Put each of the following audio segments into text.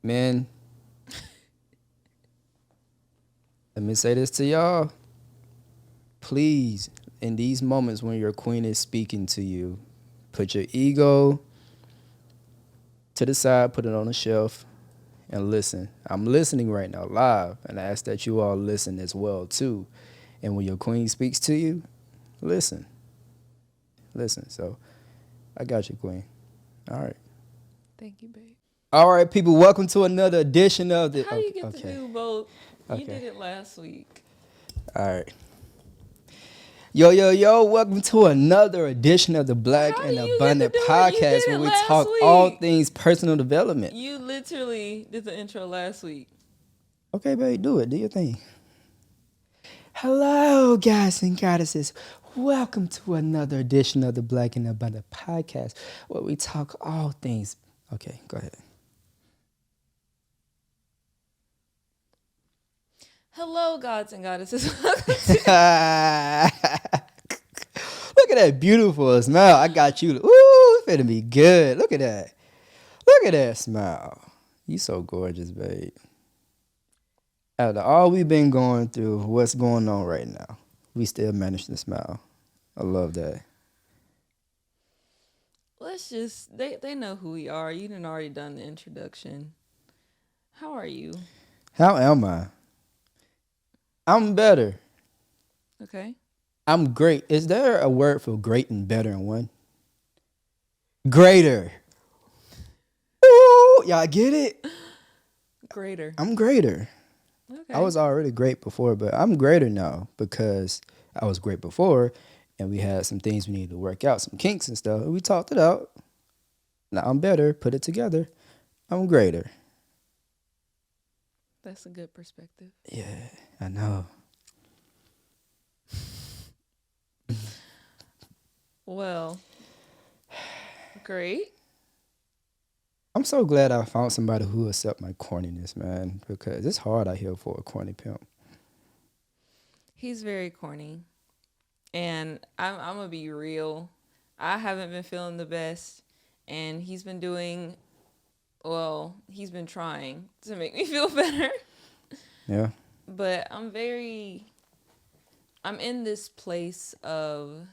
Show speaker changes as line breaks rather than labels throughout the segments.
Man, let me say this to y'all. Please, in these moments when your queen is speaking to you, put your ego to the side, put it on the shelf, and listen. I'm listening right now live, and I ask that you all listen as well too. And when your queen speaks to you, listen. Listen. So I got you, queen. All right.
Thank you, babe.
All right, people. Welcome to another edition of the.
How do you
Okay.
get to
Okay.
do both? You
Okay.
did it last week.
All right. Yo, yo, yo, welcome to another edition of the Black
How do
and
you get to
Abundant
do it? You
Podcast
did
where
it
we
last
talk all
week.
things personal development.
You literally did the intro last week.
Okay, babe, do it. Do your thing. Hello, guys and goddesses. Welcome to another edition of the Black and Abundant Podcast where we talk all things. Okay, go ahead.
Hello, gods and goddesses.
Look at that beautiful smile. I got you. Ooh, it's finna be good. Look at that. Look at that smile. You so gorgeous, babe. After all we've been going through, what's going on right now, we still managed to smile. I love that.
Let's just, they know who we are. You done already done the introduction. How are you?
How am I? I'm better.
Okay.
I'm great. Is there a word for great and better in one? Greater. Ooh, y'all get it?
Greater.
I'm greater.
Okay.
I was already great before, but I'm greater now because I was great before and we had some things we needed to work out, some kinks and stuff. We talked it out. Now I'm better, put it together. I'm greater.
That's a good perspective.
Yeah, I know.
Well, great.
I'm so glad I found somebody who accept my corniness, man, because it's hard out here for a corny pimp.
He's very corny. And I'm going to be real. I haven't been feeling the best. And he's been doing, well, he's been trying to make me feel better.
Yeah.
But I'm in this place of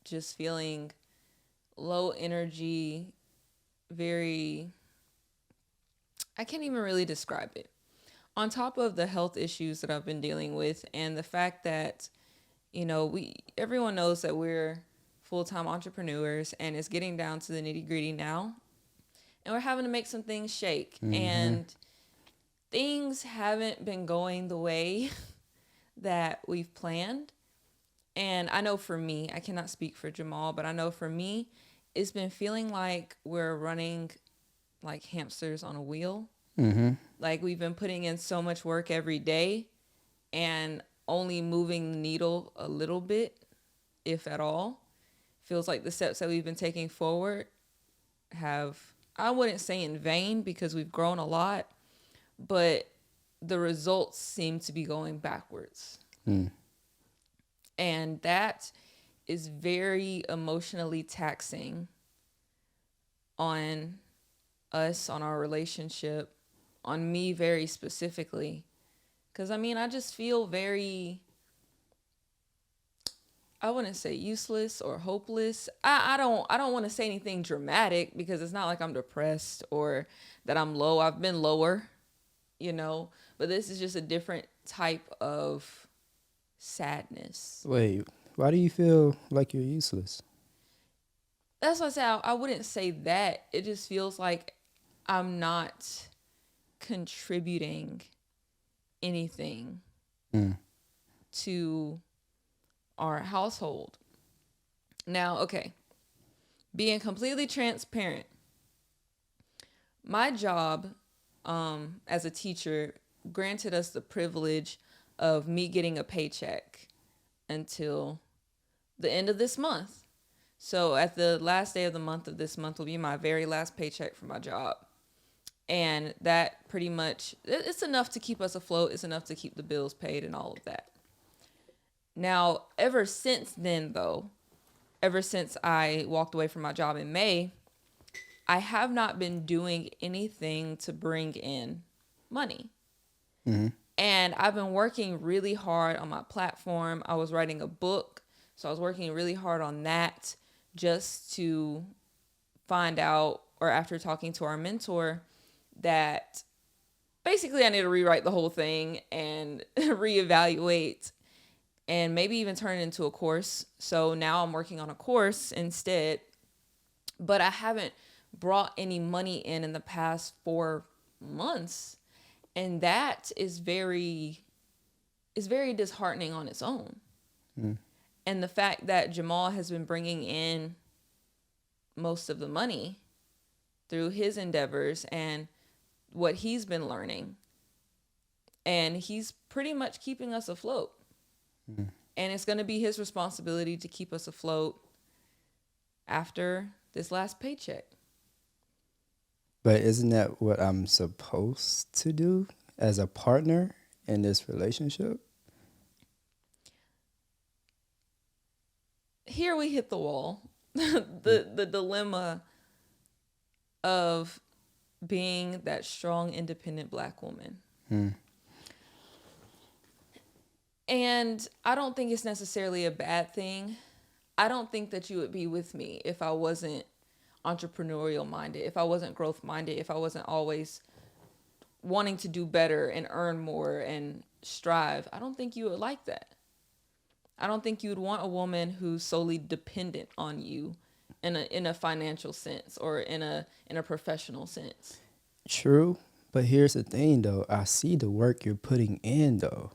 just feeling low energy, I can't even really describe it. On top of the health issues that I've been dealing with and the fact that, everyone knows that we're full-time entrepreneurs and it's getting down to the nitty-gritty now. And we're having to make some things shake. Mm-hmm. And things haven't been going the way that we've planned. And I know for me, I cannot speak for Jamal, but I know for me, it's been feeling like we're running like hamsters on a wheel. Mm-hmm. Like we've been putting in so much work every day and only moving the needle a little bit, if at all. Feels like the steps that we've been taking forward I wouldn't say in vain because we've grown a lot, but the results seem to be going backwards. And that is very emotionally taxing on us, on our relationship, on me very specifically. Because, I just feel I wouldn't say useless or hopeless. I don't want to say anything dramatic because it's not like I'm depressed or that I'm low. I've been lower, but this is just a different type of sadness.
Wait, why do you feel like you're useless?
That's what I say. I wouldn't say that. It just feels like I'm not contributing anything to our household. Now, okay, being completely transparent, my job as a teacher granted us the privilege of me getting a paycheck until the end of this month. So at the last day of the month of this month will be my very last paycheck for my job. And that pretty much, it's enough to keep us afloat. It's enough to keep the bills paid and all of that. Now, ever since then, though, ever since I walked away from my job in May, I have not been doing anything to bring in money.
Mm-hmm.
And I've been working really hard on my platform. I was writing a book, so I was working really hard on that just to find out, or after talking to our mentor, that basically I need to rewrite the whole thing and reevaluate and maybe even turn it into a course. So now I'm working on a course instead, but I haven't brought any money in the past 4 months, and that is very disheartening on its own.
Mm.
And the fact that Jamal has been bringing in most of the money through his endeavors and what he's been learning, and he's pretty much keeping us afloat.
Mm.
And it's going to be his responsibility to keep us afloat after this last paycheck.
But isn't that what I'm supposed to do as a partner in this relationship?
Here we hit the wall. The dilemma of being that strong, independent black woman.
Mm.
And I don't think it's necessarily a bad thing. I don't think that you would be with me if I wasn't entrepreneurial minded, if I wasn't growth minded, if I wasn't always wanting to do better and earn more and strive. I don't think you would like that. I don't think you would want a woman who's solely dependent on you in a financial sense or in a professional sense.
True. But here's the thing, though. I see the work you're putting in, though,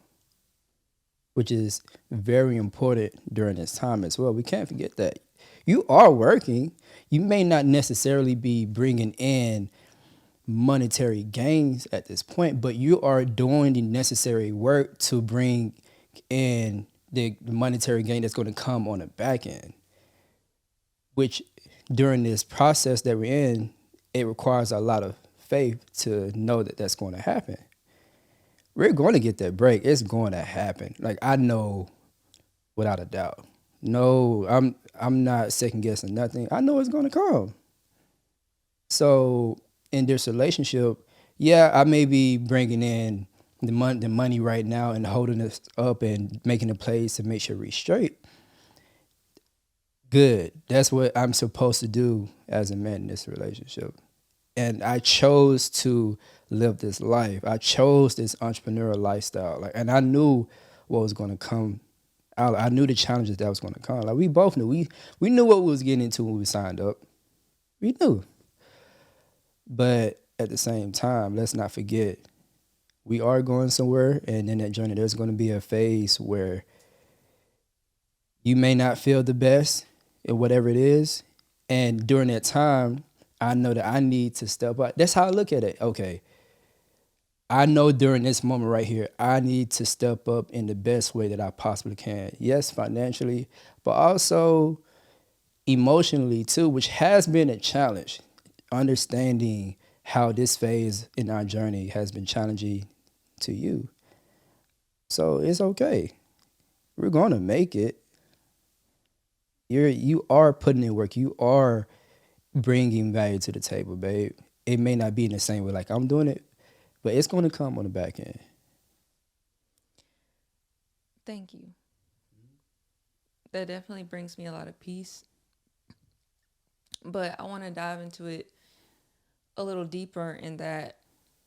which is very important during this time as well. We can't forget that. You are working. You may not necessarily be bringing in monetary gains at this point, but you are doing the necessary work to bring in the monetary gain that's going to come on the back end, which during this process that we're in, it requires a lot of faith to know that that's going to happen. We're going to get that break. It's going to happen. Like, I know without a doubt. No, I'm not second guessing nothing. I know it's going to come. So in this relationship, yeah, I may be bringing in the money right now and holding us up and making a place to make sure we're straight. Good. That's what I'm supposed to do as a man in this relationship. And I chose to live this life. I chose this entrepreneurial lifestyle. Like, and I knew what was going to come out. I knew the challenges that was going to come. Like, we both knew. We knew what we was getting into when we signed up. We knew. But at the same time, let's not forget, we are going somewhere, and in that journey, there's going to be a phase where you may not feel the best in whatever it is. And during that time, I know that I need to step up. That's how I look at it. Okay, I know during this moment right here, I need to step up in the best way that I possibly can. Yes, financially, but also emotionally too, which has been a challenge. Understanding how this phase in our journey has been challenging to you. So it's okay. We're going to make it. You are putting in work. You are bringing value to the table, babe. It may not be in the same way like I'm doing it, but it's going to come on the back end.
Thank you. That definitely brings me a lot of peace. But I want to dive into it a little deeper in that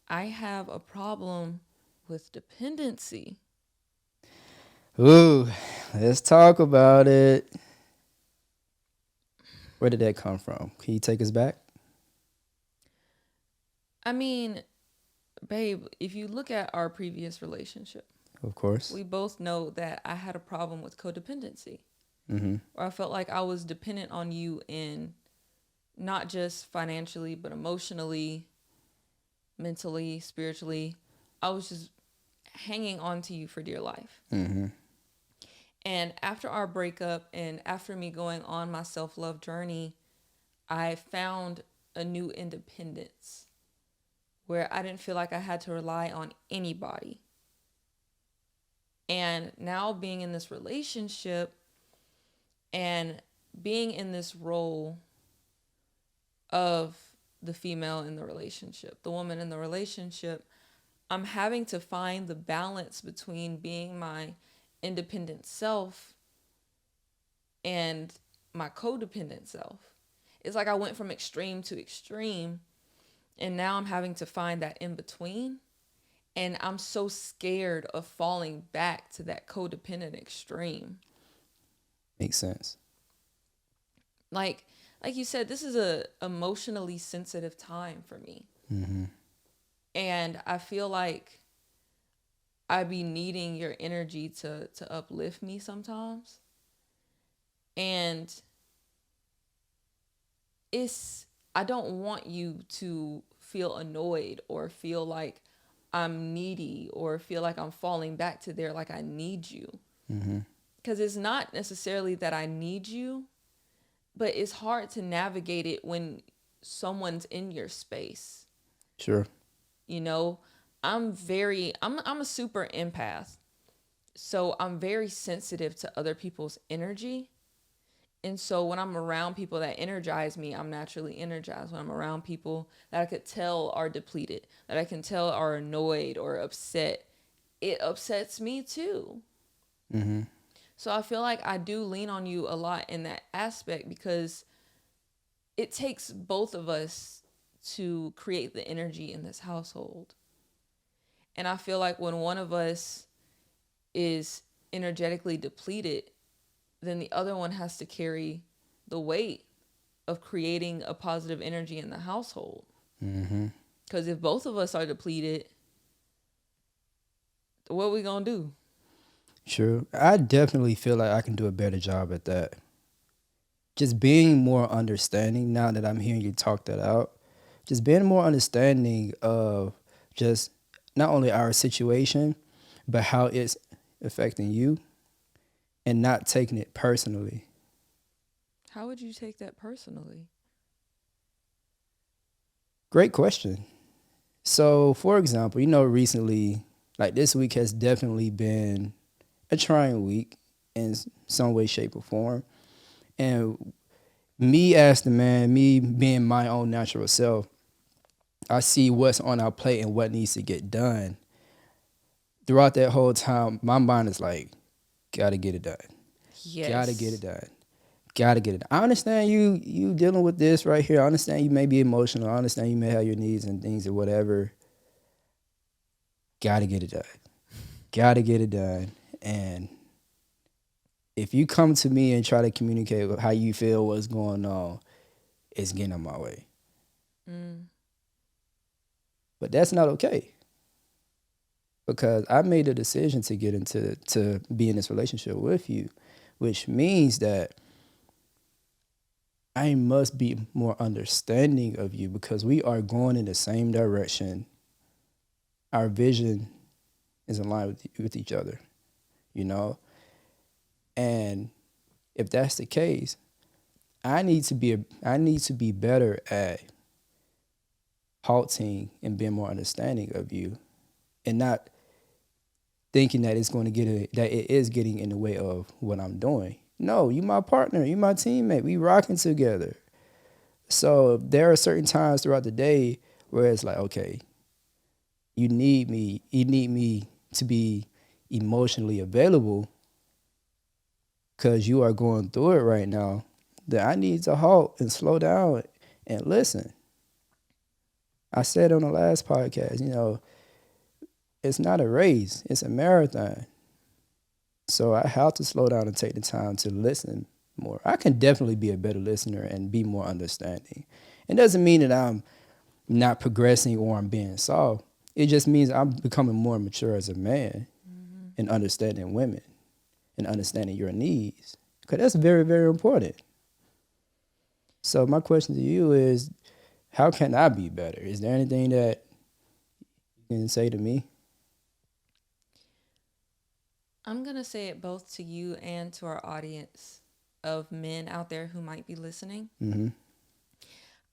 I have a problem with dependency.
Ooh, let's talk about it. Where did that come from? Can you take us back?
I mean, babe, if you look at our previous relationship,
Of course.
we both know that I had a problem with codependency,
Mm-hmm.
where I felt like I was dependent on you in not just financially, but emotionally, mentally, spiritually. I was just hanging on to you for dear life.
Mm-hmm.
And after our breakup and after me going on my self love journey, I found a new independence where I didn't feel like I had to rely on anybody. And now being in this relationship and being in this role of the female in the relationship, the woman in the relationship, I'm having to find the balance between being my independent self and my codependent self. It's like I went from extreme to extreme, and now I'm having to find that in between. And I'm so scared of falling back to that codependent extreme.
Makes sense.
Like like you said, this is a emotionally sensitive time for me.
Mm-hmm.
And I feel like I be needing your energy to uplift me sometimes. And it's I don't want you to feel annoyed or feel like I'm needy or feel like I'm falling back to there like I need you.
Mm-hmm.
Because it's not necessarily that I need you, but it's hard to navigate it when someone's in your space.
Sure.
You know, I'm a super empath. So I'm very sensitive to other people's energy. And so when I'm around people that energize me, I'm naturally energized. When I'm around people that I could tell are depleted, that I can tell are annoyed or upset, it upsets me too.
Mm-hmm.
So I feel like I do lean on you a lot in that aspect because it takes both of us to create the energy in this household. And I feel like when one of us is energetically depleted, then the other one has to carry the weight of creating a positive energy in the household.
Mm-hmm.
Because if both of us are depleted, what are we going to do?
Sure. I definitely feel like I can do a better job at that. Just being more understanding now that I'm hearing you talk that out. Just being more understanding of just not only our situation, but how it's affecting you and not taking it personally.
How would you take that personally?
Great question. So, for example, recently, like this week has definitely been a trying week in some way, shape, or form. And me as the man, me being my own natural self, I see what's on our plate and what needs to get done. Throughout that whole time, my mind is like, gotta get it done. Gotta get it
Yes.
done. Gotta get it done. I understand you dealing with this right here. I understand you may be emotional. I understand you may have your needs and things or whatever. Gotta get it done. Gotta get it done. And if you come to me and try to communicate how you feel, what's going on, it's getting on my way.
Mm.
But that's not okay because I made a decision to get into to be in this relationship with you, which means that I must be more understanding of you because we are going in the same direction. Our vision is in line with each other, you know? And if that's the case, I need to be better at halting and being more understanding of you and not thinking that that it is getting in the way of what I'm doing. No, you my partner, you my teammate. We rocking together. So there are certain times throughout the day where it's like, okay, you need me to be emotionally available because you are going through it right now. That I need to halt and slow down and listen. I said on the last podcast, it's not a race, it's a marathon. So I have to slow down and take the time to listen more. I can definitely be a better listener and be more understanding. It doesn't mean that I'm not progressing or I'm being soft. It just means I'm becoming more mature as a man and understanding women and understanding your needs. Because that's very, very important. So my question to you is, how can I be better? Is there anything that you can say to me?
I'm going to say it both to you and to our audience of men out there who might be listening.
Mm-hmm.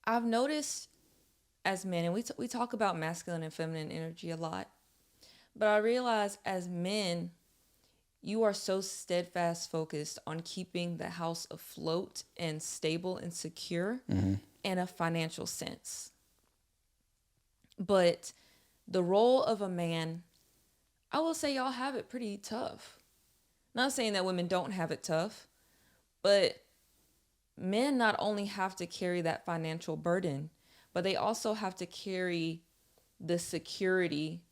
I've noticed as men, and we talk about masculine and feminine energy a lot, but I realize as men, you are so steadfast focused on keeping the house afloat and stable and secure
Mm-hmm.
in a financial sense. But the role of a man, I will say y'all have it pretty tough. Not saying that women don't have it tough, but men not only have to carry that financial burden, but they also have to carry the security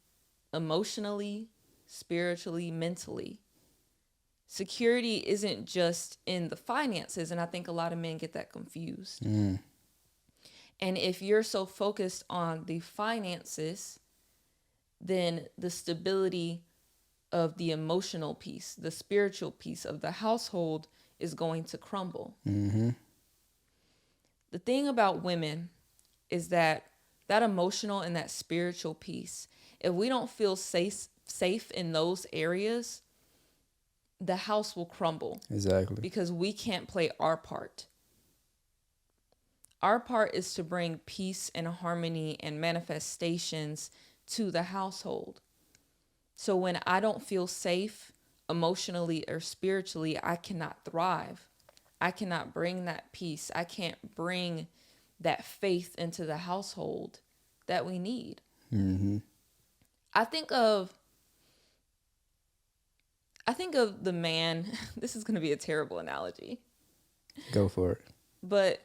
emotionally, spiritually, mentally. Security isn't just in the finances, and I think a lot of men get that confused. And if you're so focused on the finances, then the stability of the emotional piece, the spiritual piece of the household is going to crumble. The thing about women is that emotional and that spiritual piece, if we don't feel safe in those areas, the house will crumble.
Exactly.
Because we can't play our part. Our part is to bring peace and harmony and manifestations to the household. So when I don't feel safe emotionally or spiritually, I cannot thrive. I cannot bring that peace. I can't bring that faith into the household that we need. I think of the man. This is going to be a terrible analogy.
Go for it.
But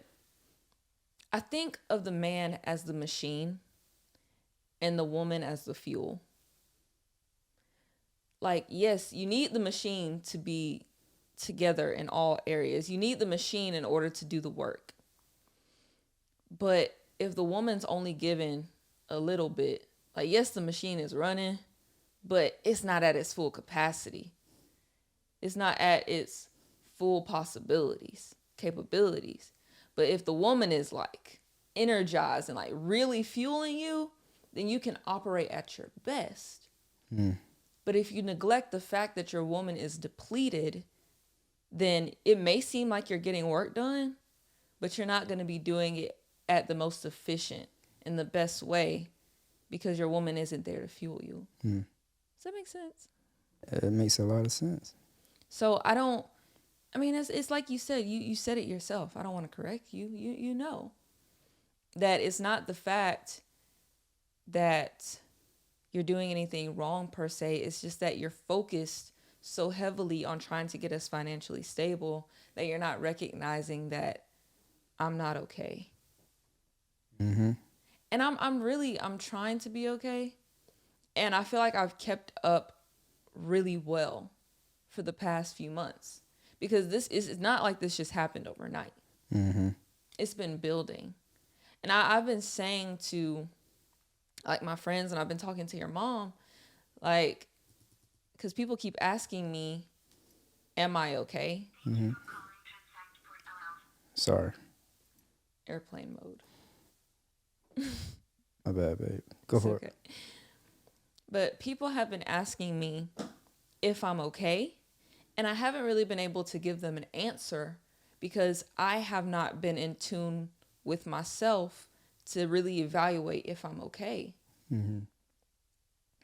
I think of the man as the machine and the woman as the fuel. Like, yes, you need the machine to be together in all areas. You need the machine in order to do the work. But if the woman's only given a little bit, like, yes, the machine is running, but it's not at its full capacity. It's not at its full possibilities, capabilities. But if the woman is like energized and like really fueling you, then you can operate at your best. But if you neglect the fact that your woman is depleted, then it may seem like you're getting work done, but you're not going to be doing it at the most efficient and the best way because your woman isn't there to fuel you. Does that make sense?
It makes a lot of sense.
So it's like you said, you said it yourself. I don't want to correct you. You know that it's not the fact that you're doing anything wrong per se. It's just that you're focused so heavily on trying to get us financially stable that you're not recognizing that I'm not okay. And I'm trying to be okay. And I feel like I've kept up really well for the past few months because it's not like this just happened overnight. It's been building. And I've been saying to like my friends, and I've been talking to your mom, like, because people keep asking me, am I okay?
Sorry.
Airplane mode.
My bad, babe. Go for it.
But people have been asking me if I'm okay, and I haven't really been able to give them an answer because I have not been in tune with myself to really evaluate if I'm okay.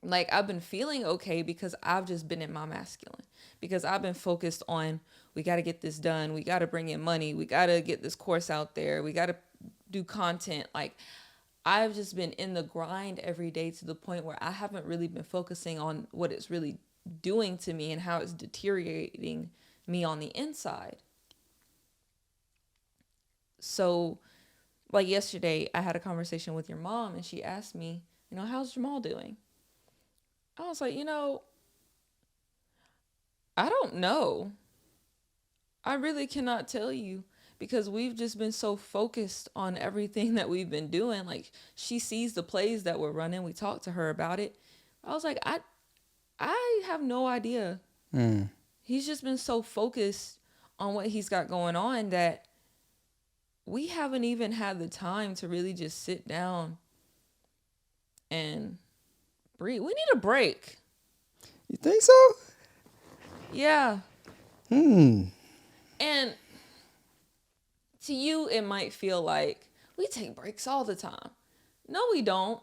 Like, I've been feeling okay because I've just been in my masculine. Because I've been focused on, we got to get this done. We got to bring in money. We got to get this course out there. We got to do content. Like, I've just been in the grind every day to the point where I haven't really been focusing on what it's really doing to me and how it's deteriorating me on the inside. So, like yesterday, I had a conversation with your mom and she asked me, how's Jamal doing? I was like, I don't know. I really cannot tell you because we've just been so focused on everything that we've been doing. Like, she sees the plays that we're running. We talked to her about it. I was like, I have no idea. He's just been so focused on what he's got going on that we haven't even had the time to really just sit down and breathe. We need a break.
You think so?
Yeah. And to you, it might feel like we take breaks all the time. No, we don't.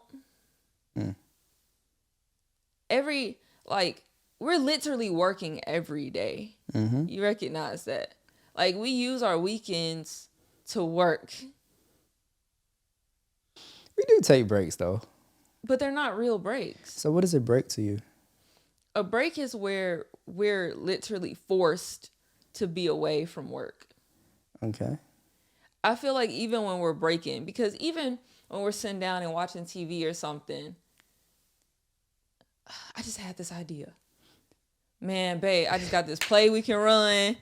We're literally working every day. You recognize that. Like, we use our weekends to work.
We do take breaks, though.
but they're not real breaks.
So what is a break to you?
A break is where we're literally forced to be away from work.
Okay.
I feel like even when we're breaking, because even when we're sitting down and watching TV or something, I just had this idea. Man, babe, I just got this play we can run.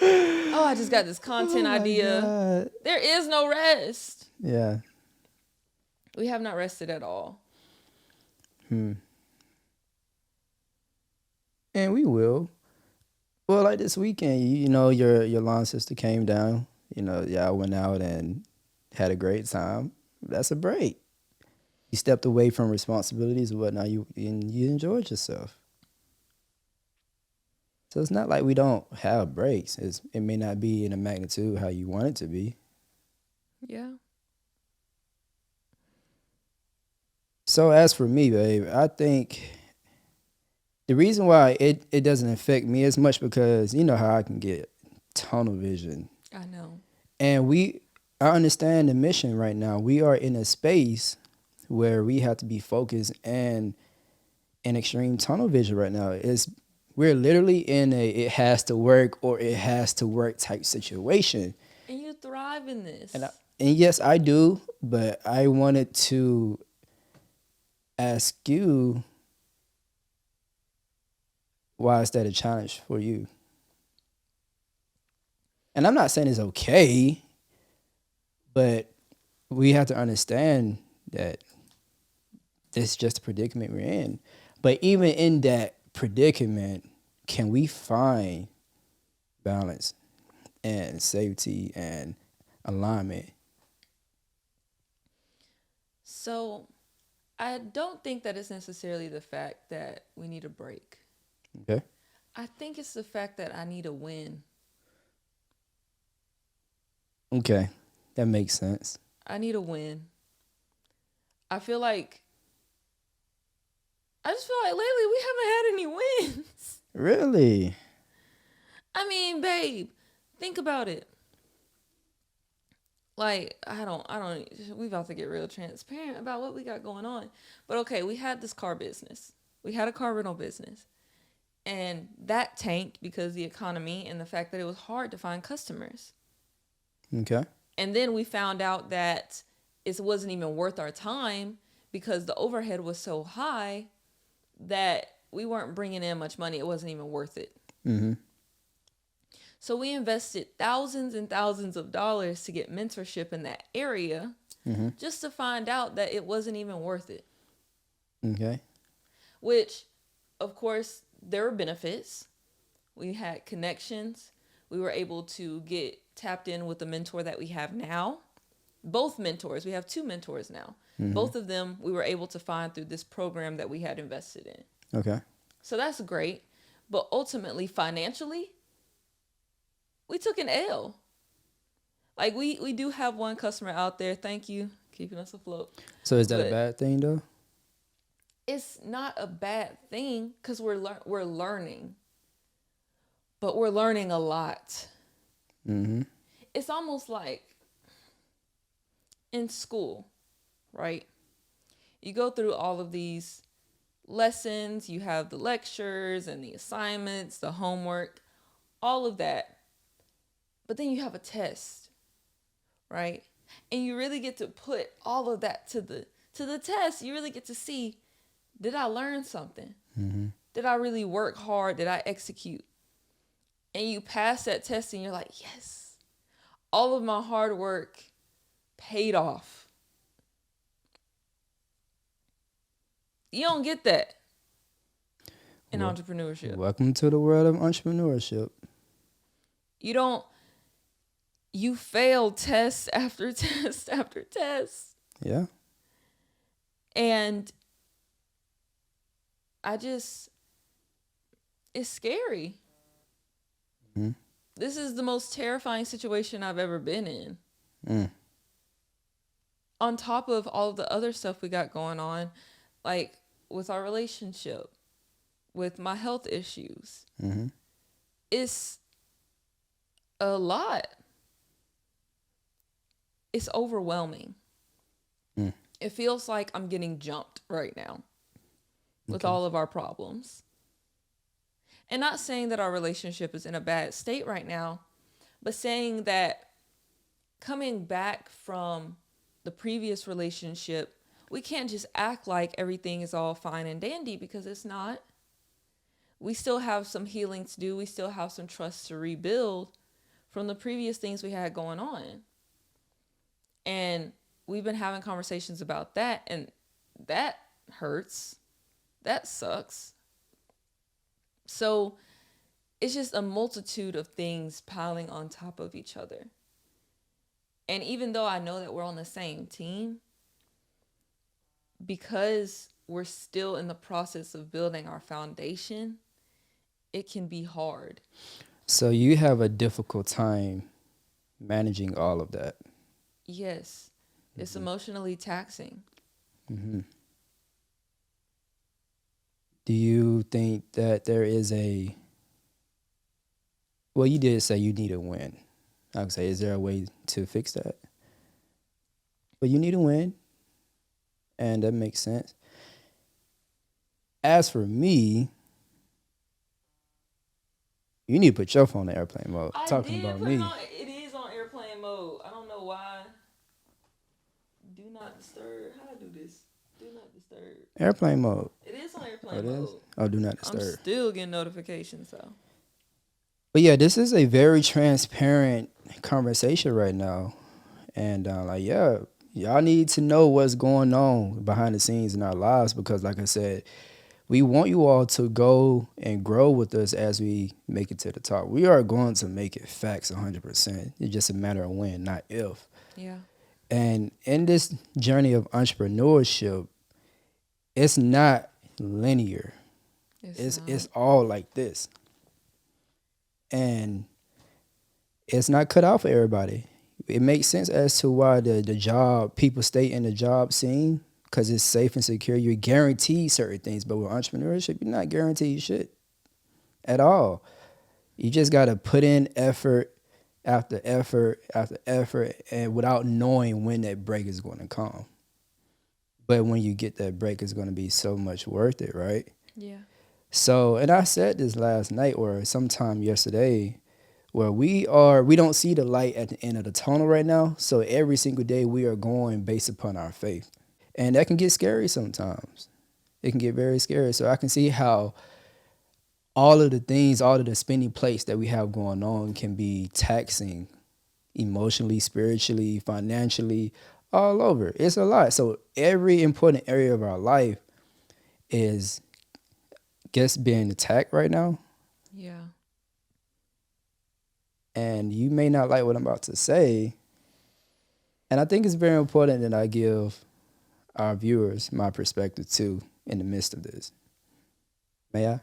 Oh, I just got this content
Oh my
idea.
God.
There is no rest.
Yeah.
We have not rested at all.
And we will. Well, like this weekend, you know, your lawn sister came down. You know, y'all went out and had a great time. That's a break. You stepped away from responsibilities and whatnot. You enjoyed yourself. So it's not like we don't have breaks. It may not be in a magnitude how you want it to be.
Yeah.
So as for me, babe, I think the reason why it doesn't affect me as much because you know how I can get tunnel vision.
I know.
And I understand the mission right now. We are in a space where we have to be focused and in extreme tunnel vision right now. We're literally in a it has to work or it has to work type situation.
And you thrive in this.
And yes, I do, but I wanted to ask you, why is that a challenge for you? And I'm not saying it's okay, but we have to understand that this is just a predicament we're in. But even in that predicament, can we find balance and safety and alignment?
So I don't think that it's necessarily the fact that we need a break.
Okay.
I think it's the fact that I need a win.
Okay. That makes sense.
I need a win. I just feel like lately we haven't had any wins.
Really?
I mean, babe, think about it. Like, we about to get real transparent about what we got going on. But okay, we had this car business. We had a car rental business. And that tanked because the economy and the fact that it was hard to find customers.
Okay.
And then we found out that it wasn't even worth our time because the overhead was so high that we weren't bringing in much money. It wasn't even worth it.
Mm-hmm.
So we invested thousands and thousands of dollars to get mentorship in that area just to find out that it wasn't even worth it.
Okay.
Which, of course, there were benefits. We had connections. We were able to get tapped in with the mentor that we have now. Both mentors. We have two mentors now. Both of them we were able to find through this program that we had invested in.
Okay.
So that's great. But ultimately, financially, we took an L. Like, we do have one customer out there. Thank you. Keeping us afloat.
So is that
But
a bad thing though?
it's not a bad thing because we're learning. But we're learning a lot.
Mm-hmm.
It's almost like in school, right? You go through all of these lessons. You have the lectures and the assignments, the homework, all of that. But then you have a test, right? And you really get to put all of that to the test. You really get to see, did I learn something?
Mm-hmm.
Did I really work hard? Did I execute? And you pass that test and you're like, yes, all of my hard work paid off. You don't get that in entrepreneurship.
Welcome to the world of entrepreneurship.
You fail test after test after test.
Yeah.
And it's scary.
Mm-hmm.
This is the most terrifying situation I've ever been in.
Mm.
On top of all of the other stuff we got going on, like with our relationship, with my health issues.
Mm-hmm.
It's a lot. It's overwhelming.
Mm.
It feels like I'm getting jumped right now with
Okay.
all of our problems. And not saying that our relationship is in a bad state right now, but saying that coming back from the previous relationship, we can't just act like everything is all fine and dandy because it's not. We still have some healing to do. We still have some trust to rebuild from the previous things we had going on. And we've been having conversations about that, and that hurts. That sucks. So it's just a multitude of things piling on top of each other. And even though I know that we're on the same team, because we're still in the process of building our foundation, it can be hard.
So you have a difficult time managing all of that.
Yes, it's emotionally taxing.
Hmm. Do you think that there is a, well, you did say you need a win. I would say, is there a way to fix that? But you need a win, and that makes sense. As for me, you need to put your phone in airplane mode.
I
Talking
did
about
put it
me.
on. It is on airplane mode. I don't know why. Do not disturb. How do I do this? Do not disturb.
Airplane mode.
It is on
Oh,
airplane
it is?
mode.
Oh, do not
I'm
disturb.
still getting notifications though.
But yeah, this is a very transparent conversation right now. And like, yeah, y'all need to know what's going on behind the scenes in our lives because, like I said, we want you all to go and grow with us as we make it to the top. We are going to make it facts 100%. It's just a matter of when, not if.
Yeah.
And in this journey of entrepreneurship, it's not linear.
It's
It's
not.
all like this. And it's not cut out for everybody. It makes sense as to why the job people stay in the job scene because it's safe and secure. You're guaranteed certain things, but with entrepreneurship, you're not guaranteed shit at all. You just gotta put in effort after effort after effort, and without knowing when that break is going to come. But when you get that break, it's going to be so much worth it, right?
Yeah.
So, and I said this last night or sometime yesterday, where we don't see the light at the end of the tunnel right now. So every single day we are going based upon our faith. And that can get scary sometimes. It can get very scary. So I can see how all of the things, all of the spinning plates that we have going on can be taxing emotionally, spiritually, financially, all over. It's a lot. So every important area of our life is, guess, being attacked right now.
Yeah.
And you may not like what I'm about to say. And I think it's very important that I give our viewers my perspective too in the midst of this. May I?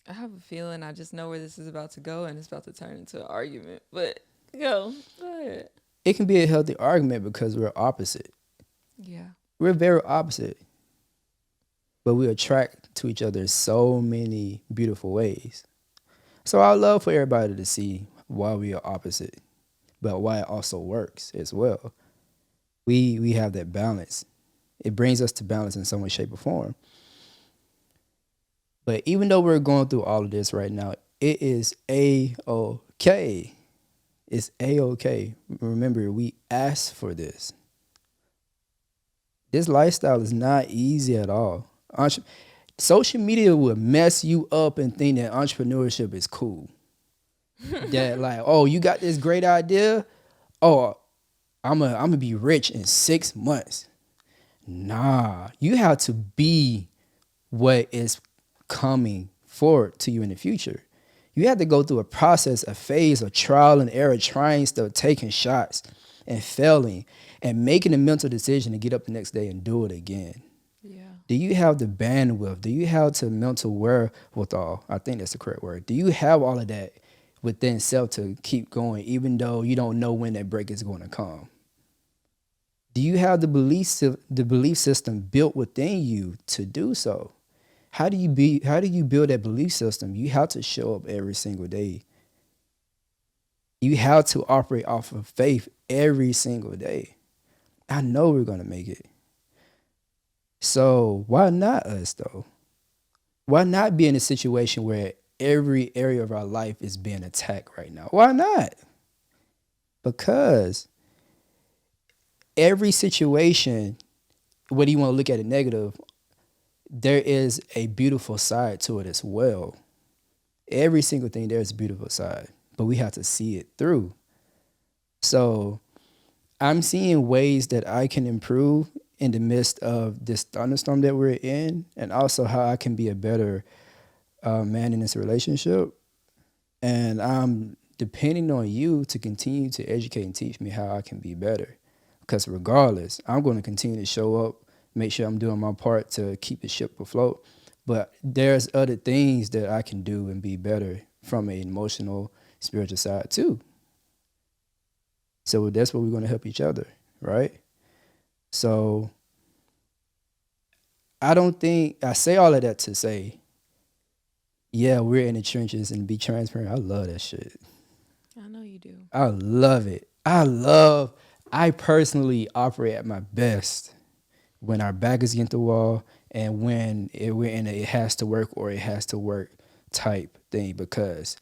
I have a feeling I just know where this is about to go and it's about to turn into an argument. But go ahead.
It can be a healthy argument because we're opposite.
Yeah.
We're very opposite, but we attract to each other so many beautiful ways. So I love for everybody to see why we are opposite, but why it also works as well. We have that balance. It brings us to balance in some way, shape, or form. But even though we're going through all of this right now, it is a-okay. It's a-okay. Remember, we asked for this. This lifestyle is not easy at all. Social media will mess you up and think that entrepreneurship is cool. That like, oh, you got this great idea. Oh, I'm gonna be rich in 6 months. Nah, you have to be what is coming forward to you in the future. You have to go through a process, a phase of trial and error, trying stuff, taking shots and failing and making a mental decision to get up the next day and do it again.
Yeah.
Do you have the bandwidth? Do you have the mental wherewithal? I think that's the correct word. Do you have all of that within self to keep going, even though you don't know when that break is going to come? Do you have the belief system built within you to do so? How do you build that belief system? You have to show up every single day. You have to operate off of faith every single day. I know we're gonna make it. So why not us though? Why not be in a situation where every area of our life is being attacked right now? Why not? Because every situation, whether you want to look at it negative, there is a beautiful side to it as well. Every single thing there's a beautiful side, but we have to see it through. So I'm seeing ways that I can improve in the midst of this thunderstorm that we're in, and also how I can be a better man in this relationship. And I'm depending on you to continue to educate and teach me how I can be better. Because regardless, I'm going to continue to show up, make sure I'm doing my part to keep the ship afloat. But there's other things that I can do and be better from an emotional, spiritual side too. So that's what we're going to help each other, right? So I don't think I say all of that to say, yeah, we're in the trenches and be transparent. I love that shit.
I know you do.
I love it. I personally operate at my best when our back is against the wall and when we're in a it has to work or it has to work type thing because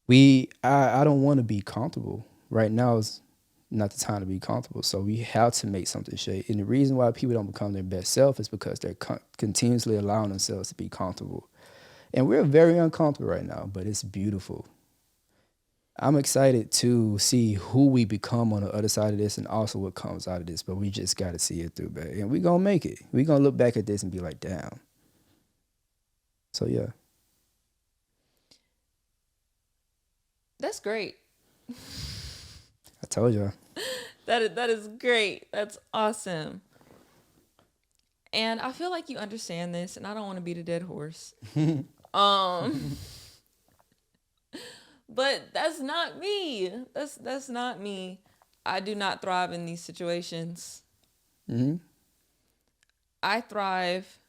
I don't want to be comfortable. Right now is not the time to be comfortable. So we have to make something shake. And the reason why people don't become their best self is because they're continuously allowing themselves to be comfortable. And we're very uncomfortable right now, but it's beautiful. I'm excited to see who we become on the other side of this and also what comes out of this. But we just got to see it through, baby. And we're going to make it. We're going to look back at this and be like, damn. So, yeah.
That's great.
I told y'all.
That is great. That's awesome. And I feel like you understand this, and I don't want to beat a dead horse. Um, but that's not me. That's not me. I do not thrive in these situations.
Mm-hmm.
I thrive.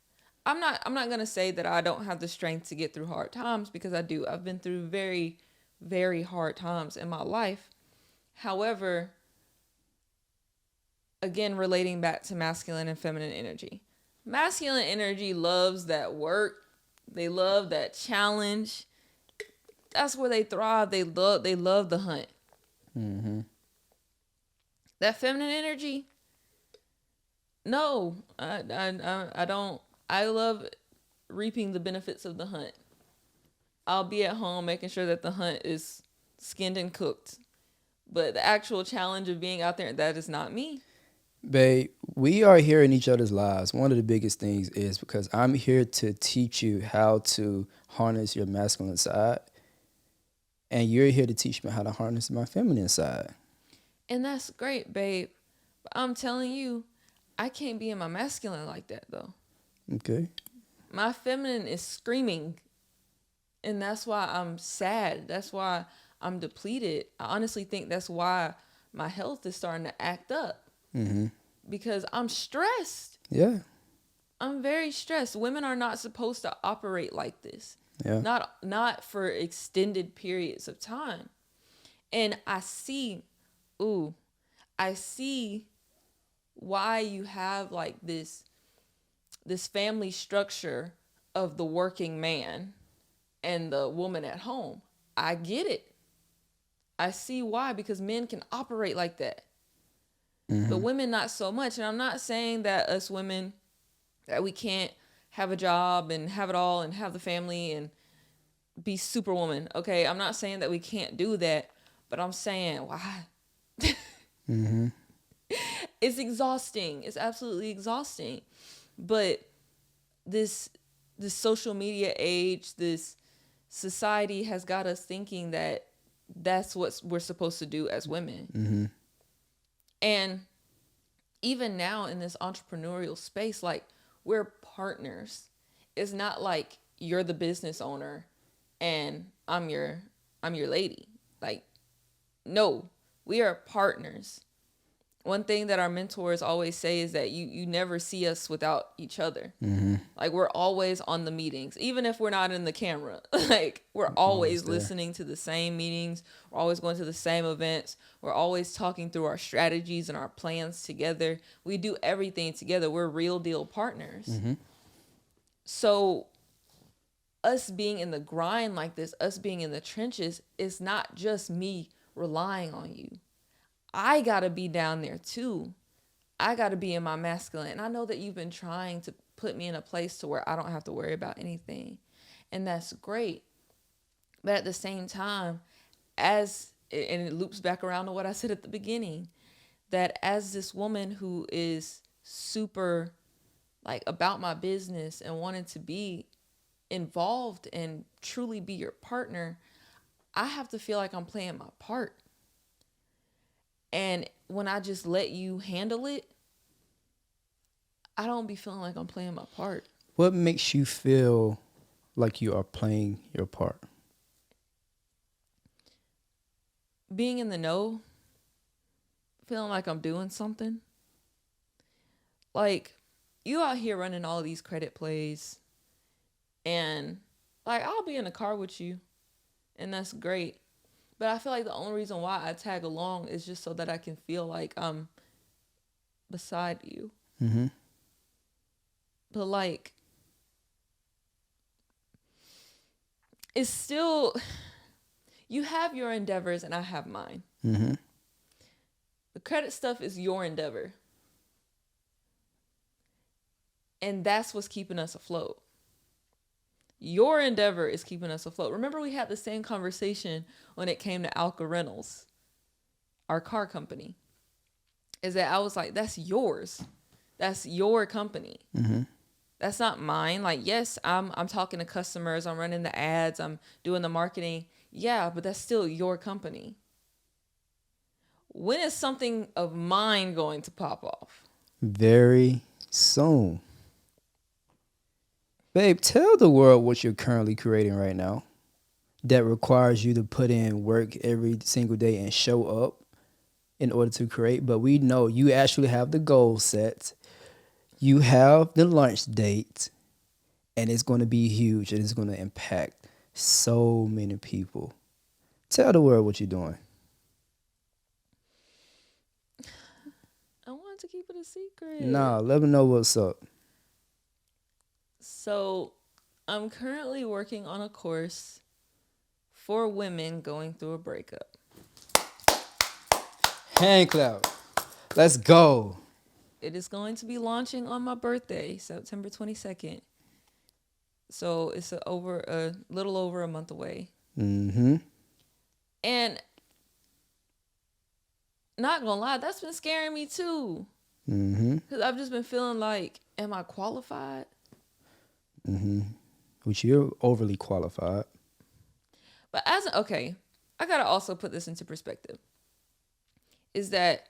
I'm not gonna say that I don't have the strength to get through hard times because I do. I've been through very, very hard times in my life. However, again, relating back to masculine and feminine energy. Masculine energy loves that work. They love that challenge. That's where they thrive. They love the hunt.
Mm-hmm.
That feminine energy, no, I don't. I love reaping the benefits of the hunt. I'll be at home making sure that the hunt is skinned and cooked. But the actual challenge of being out there, that is not me.
Babe, we are here in each other's lives. One of the biggest things is because I'm here to teach you how to harness your masculine side, and you're here to teach me how to harness my feminine side.
And that's great, babe. But I'm telling you, I can't be in my masculine like that, though.
Okay.
My feminine is screaming. And that's why I'm sad. That's why I'm depleted. I honestly think that's why my health is starting to act up
Mm-hmm.
because I'm stressed.
Yeah.
I'm very stressed. Women are not supposed to operate like this.
Yeah.
Not for extended periods of time. And ooh, I see why you have like this family structure of the working man and the woman at home. I get it. I see why, because men can operate like that.
Mm-hmm.
But women not so much. And I'm not saying that us women that we can't have a job and have it all and have the family and be superwoman. Okay, I'm not saying that we can't do that, but I'm saying why.
Mm-hmm.
It's exhausting. It's absolutely exhausting. But this social media age, this society has got us thinking that that's what we're supposed to do as women.
Mm-hmm.
And even now in this entrepreneurial space, like, we're partners. It's not like you're the business owner and I'm your lady. Like, no, we are partners. One thing that our mentors always say is that you never see us without each other.
Mm-hmm.
Like we're always on the meetings, even if we're not in the camera. Like we're
Always
always
there.
listening to the same meetings. We're always going to the same events. We're always talking through our strategies and our plans together. We do everything together. We're real deal partners.
Mm-hmm.
So us being in the grind like this, us being in the trenches, is not just me relying on you. I got to be down there too. I got to be in my masculine. And I know that you've been trying to put me in a place to where I don't have to worry about anything. And that's great. But at the same time, and it loops back around to what I said at the beginning, that as this woman who is super like about my business and wanting to be involved and truly be your partner, I have to feel like I'm playing my part. And when I just let you handle it, I don't be feeling like I'm playing my part.
What makes you feel like you are playing your part?
Being in the know, feeling like I'm doing something. Like, you out here running all of these credit plays, and like I'll be in the car with you, and that's great. But I feel like the only reason why I tag along is just so that I can feel like I'm beside you.
Mm-hmm.
But like, it's still, you have your endeavors and I have mine.
Mm-hmm.
The credit stuff is your endeavor. And that's what's keeping us afloat. Your endeavor is keeping us afloat. Remember, we had the same conversation when it came to Alka Rentals, our car company. Is that I was like, that's yours. That's your company.
Mm-hmm.
That's not mine. Like, yes, I'm talking to customers. I'm running the ads. I'm doing the marketing. Yeah, but that's still your company. When is something of mine going to pop off?
Very soon. Babe, tell the world what you're currently creating right now that requires you to put in work every single day and show up in order to create. But we know you actually have the goal set. You have the launch date, and it's going to be huge, and it's going to impact so many people. Tell the world what you're doing.
I wanted to keep it a secret.
Nah, let them know what's up.
So, I'm currently working on a course for women going through a breakup.
Hand clap. Let's go.
It is going to be launching on my birthday, September 22nd. So, it's a little over a month away.
Mm-hmm.
And not gonna lie, that's been scaring me too.
Mm-hmm.
Because I've just been feeling like, am I qualified?
Mm-hmm. Which you're overly qualified.
But okay, I gotta also put this into perspective. Is that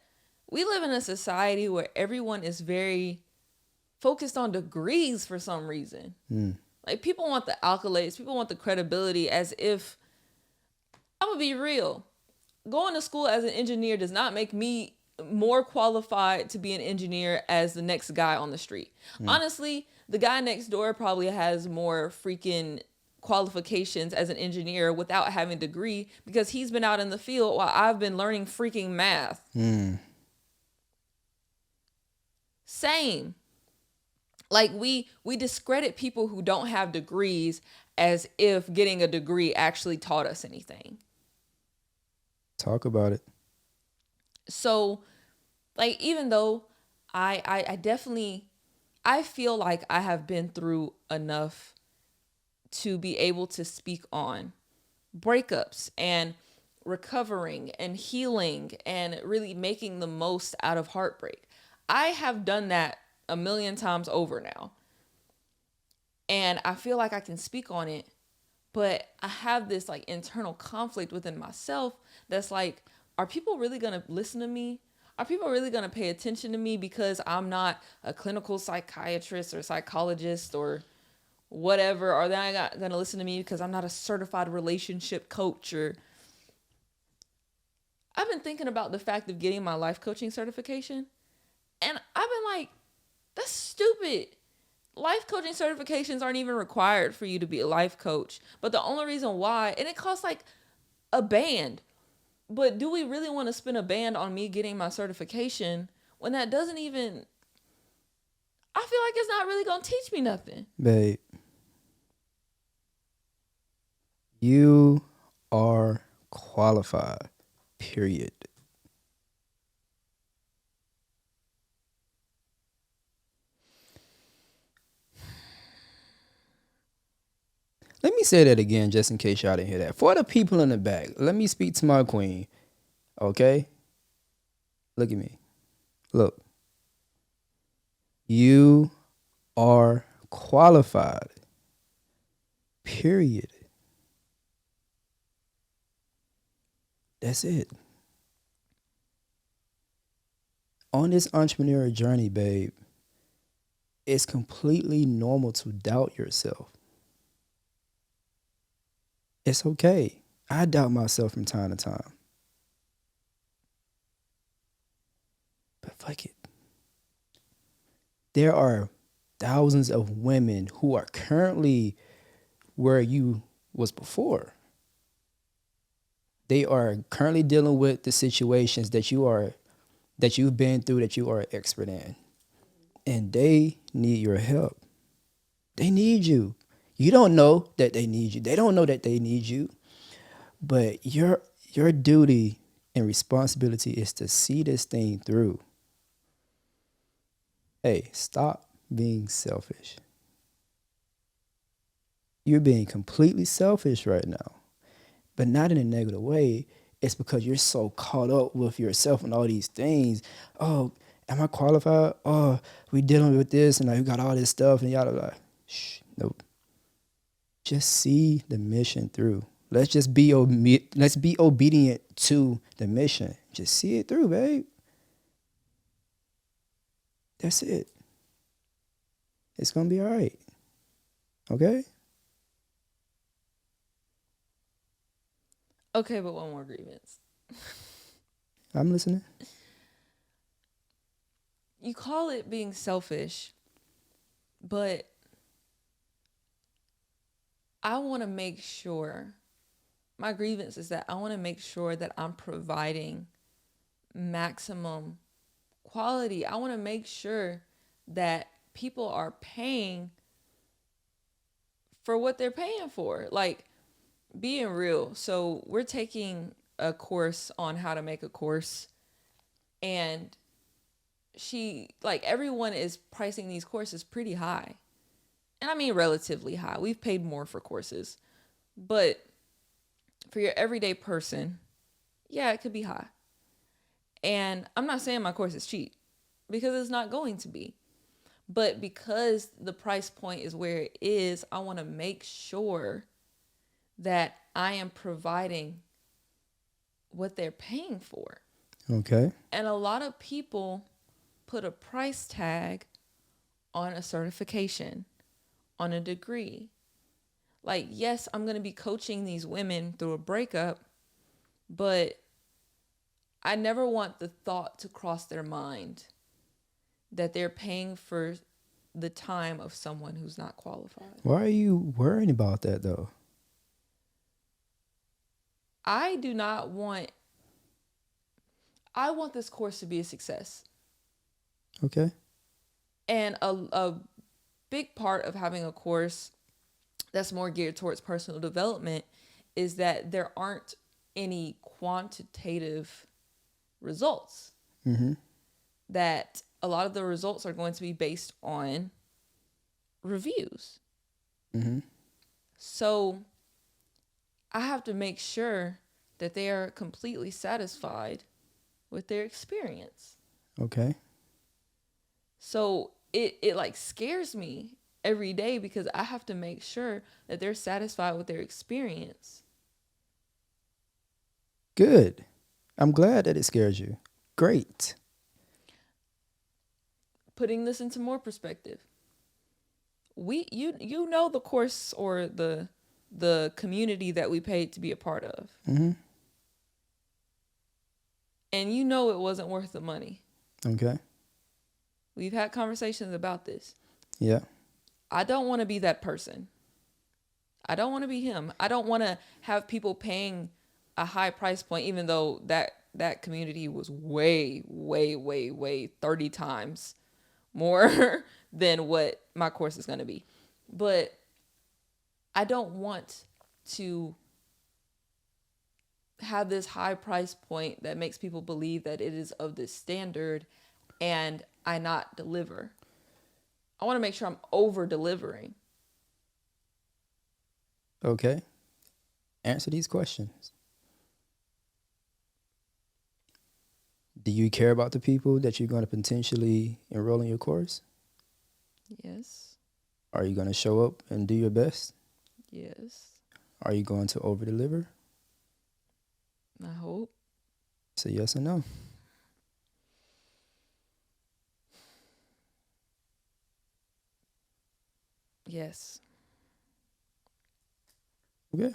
we live in a society where everyone is very focused on degrees for some reason.
Mm.
Like people want the accolades, people want the credibility, as if, I'm gonna be real. Going to school as an engineer does not make me more qualified to be an engineer as the next guy on the street. Honestly, the guy next door probably has more freaking qualifications as an engineer without having a degree because he's been out in the field while I've been learning freaking math. Same. Like we discredit people who don't have degrees as if getting a degree actually taught us anything.
Talk about it.
So, like, even though I definitely, I feel like I have been through enough to be able to speak on breakups and recovering and healing and really making the most out of heartbreak. I have done that a million times over now. And I feel like I can speak on it, but I have this like internal conflict within myself that's like, are people really going to listen to me? Are people really going to pay attention to me because I'm not a clinical psychiatrist or psychologist or whatever? Are they not going to listen to me because I'm not a certified relationship coach? Or I've been thinking about the fact of getting my life coaching certification, and I've been like, that's stupid. Life coaching certifications aren't even required for you to be a life coach. But the only reason why, and it costs like a band. But do we really want to spend a band on me getting my certification when that doesn't even, I feel like it's not really going to teach me nothing.
Babe, you are qualified, period. Let me say that again just in case y'all didn't hear that. For the people in the back, let me speak to my queen, okay? Look at me. Look. You are qualified, period. That's it. On this entrepreneurial journey, babe, it's completely normal to doubt yourself. It's okay. I doubt myself from time to time. But fuck it. There are thousands of women who are currently where you was before. They are currently dealing with the situations that you've been through, that you are an expert in. And they need your help. They need you. You don't know that they need you. They don't know that they need you. But your duty and responsibility is to see this thing through. Hey, stop being selfish. You're being completely selfish right now, but not in a negative way. It's because you're so caught up with yourself and all these things. Oh, am I qualified? Oh, we dealing with this and we got all this stuff and y'all like, shh, nope. Just see the mission through. Let's be obedient to the mission. Just see it through, babe. That's it. It's gonna be all right. Okay?
Okay, but one more grievance.
I'm listening.
You call it being selfish, but I want to make sure, my grievance is that I want to make sure that I'm providing maximum quality. I want to make sure that people are paying for what they're paying for. Like, being real. So we're taking a course on how to make a course, and everyone is pricing these courses pretty high. And I mean relatively high. We've paid more for courses. But for your everyday person, yeah, it could be high. And I'm not saying my course is cheap, because it's not going to be. But because the price point is where it is, I want to make sure that I am providing what they're paying for.
Okay.
And a lot of people put a price tag on a certification, on a degree. Like, yes, I'm going to be coaching these women through a breakup, but I never want the thought to cross their mind that they're paying for the time of someone who's not qualified.
Why are you worrying about that though?
I want this course to be a success.
Okay.
And a big part of having a course that's more geared towards personal development is that there aren't any quantitative results.
Mm-hmm.
That a lot of the results are going to be based on reviews.
Mm-hmm.
So I have to make sure that they are completely satisfied with their experience.
Okay.
So it like scares me every day, because I have to make sure that they're satisfied with their experience.
Good. I'm glad that it scares you. Great.
Putting this into more perspective, you know the course or the community that we paid to be a part of.
Mm-hmm.
and you know it wasn't worth the money.
Okay.
We've had conversations about this.
Yeah.
I don't want to be that person. I don't want to be him. I don't want to have people paying a high price point, even though that community was way, way, way, way 30 times more than what my course is going to be. But I don't want to have this high price point that makes people believe that it is of this standard and I not deliver. I want to make sure I'm over delivering.
Okay. Answer these questions. Do you care about the people that you're going to potentially enroll in your course?
Yes.
Are you going to show up and do your best?
Yes.
Are you going to over deliver?
I hope.
Say yes or no.
Yes.
Okay.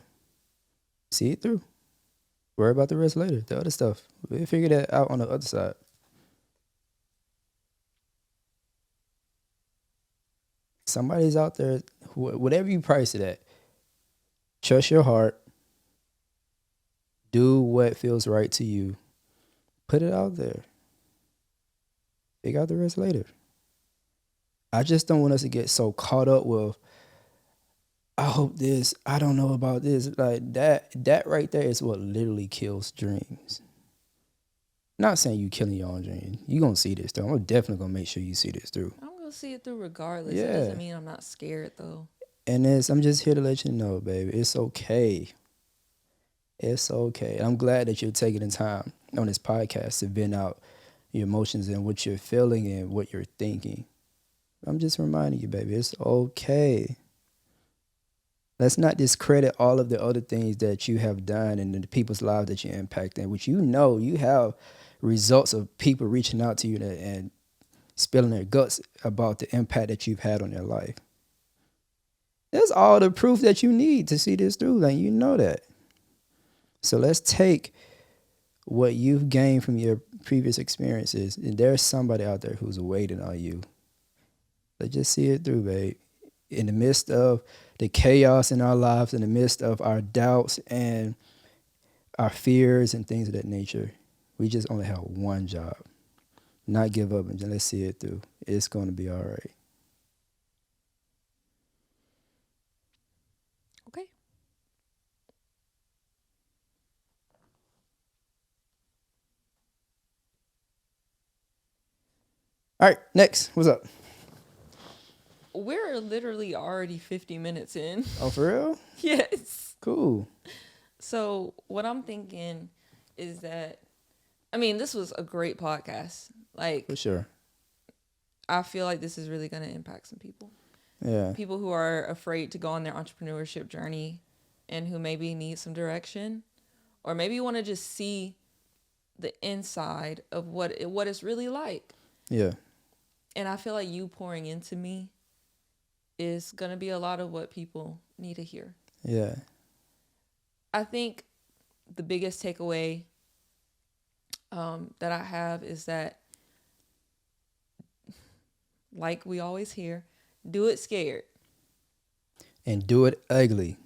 See it through. Worry about the rest later. The other stuff. We'll figure that out on the other side. Somebody's out there, whatever you price it at, trust your heart. Do what feels right to you. Put it out there. Figure out the rest later. I just don't want us to get so caught up with, I hope this, I don't know about this. Like that right there is what literally kills dreams. Not saying you killing your own dream. You gonna see this through. I'm definitely gonna make sure you see this through.
I'm going to see it through regardless.
Yeah.
It doesn't mean I'm not scared, though.
And I'm just here to let you know, baby, it's okay. It's okay. I'm glad that you're taking the time on this podcast to vent out your emotions and what you're feeling and what you're thinking. I'm just reminding you, baby, it's okay. Let's not discredit all of the other things that you have done and the people's lives that you impact, and which you have results of people reaching out to you and spilling their guts about the impact that you've had on their life. That's all the proof that you need to see this through. Like, you know that. So let's take what you've gained from your previous experiences, and there's somebody out there who's waiting on you. Let's just see it through, babe. In the midst of the chaos in our lives, in the midst of our doubts and our fears and things of that nature, we just only have one job. Not give up, and let's see it through. It's going to be all right.
Okay.
All right, next. What's up?
We're literally already 50 minutes in.
Oh, for real?
Yes.
Cool.
So what I'm thinking is that, I mean, this was a great podcast. Like,
For sure.
I feel like this is really going to impact some people.
Yeah.
People who are afraid to go on their entrepreneurship journey and who maybe need some direction, or maybe want to just see the inside of what it's really like.
Yeah.
And I feel like you pouring into me is going to be a lot of what people need to hear.
Yeah.
I think the biggest takeaway that I have is that, like we always hear, do it scared.
And do it ugly.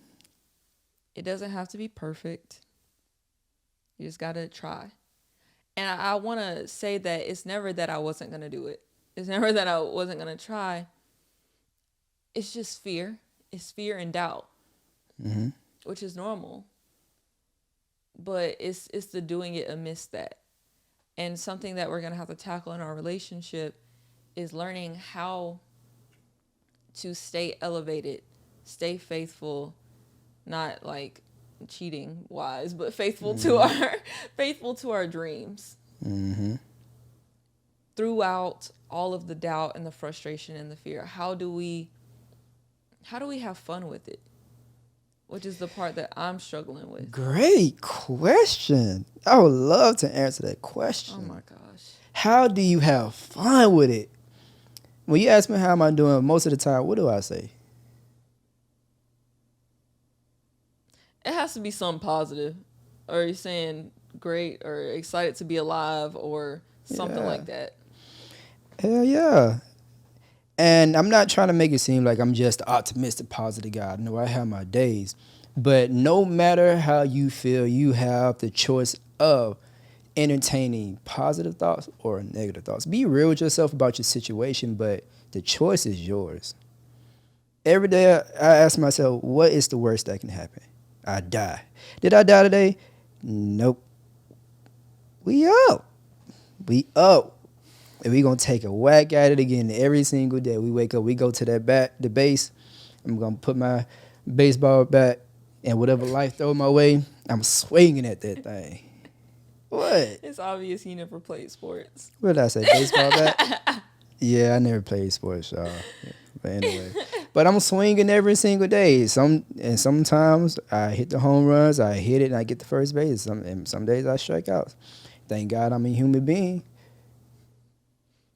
It doesn't have to be perfect. You just got to try. And I want to say that it's never that I wasn't going to do it. It's never that I wasn't going to try. It's just fear. It's fear and doubt, which is normal. But it's the doing it amidst that. And something that we're going to have to tackle in our relationship is learning how to stay elevated, stay faithful, not like cheating wise, but faithful to our dreams. Throughout all of the doubt and the frustration and the fear, how do we have fun with it? Which is the part that I'm struggling with.
Great question. I would love to answer that question.
Oh my gosh.
How do you have fun with it? When you ask me how am I doing, most of the time, what do I say?
It has to be something positive. Or are you saying great or excited to be alive or something
Yeah.
like that.
Hell yeah. And I'm not trying to make it seem like I'm just an optimistic, positive guy. No, I have my days. But no matter how you feel, you have the choice of entertaining positive thoughts or negative thoughts. Be real with yourself about your situation, but the choice is yours. Every day I ask myself, what is the worst that can happen? I die. Did I die today? Nope. We up. We up. And we gonna take a whack at it again every single day. We wake up, we go to that the base. I'm gonna put my baseball bat and whatever life throw my way, I'm swinging at that thing. What?
It's obvious you never played sports.
What did I say? Baseball bat? Yeah, I never played sports, y'all. Yeah, but anyway, but I'm swinging every single day. Sometimes I hit the home runs, I hit it, and I get the first base. And some days I strike out. Thank God I'm a human being.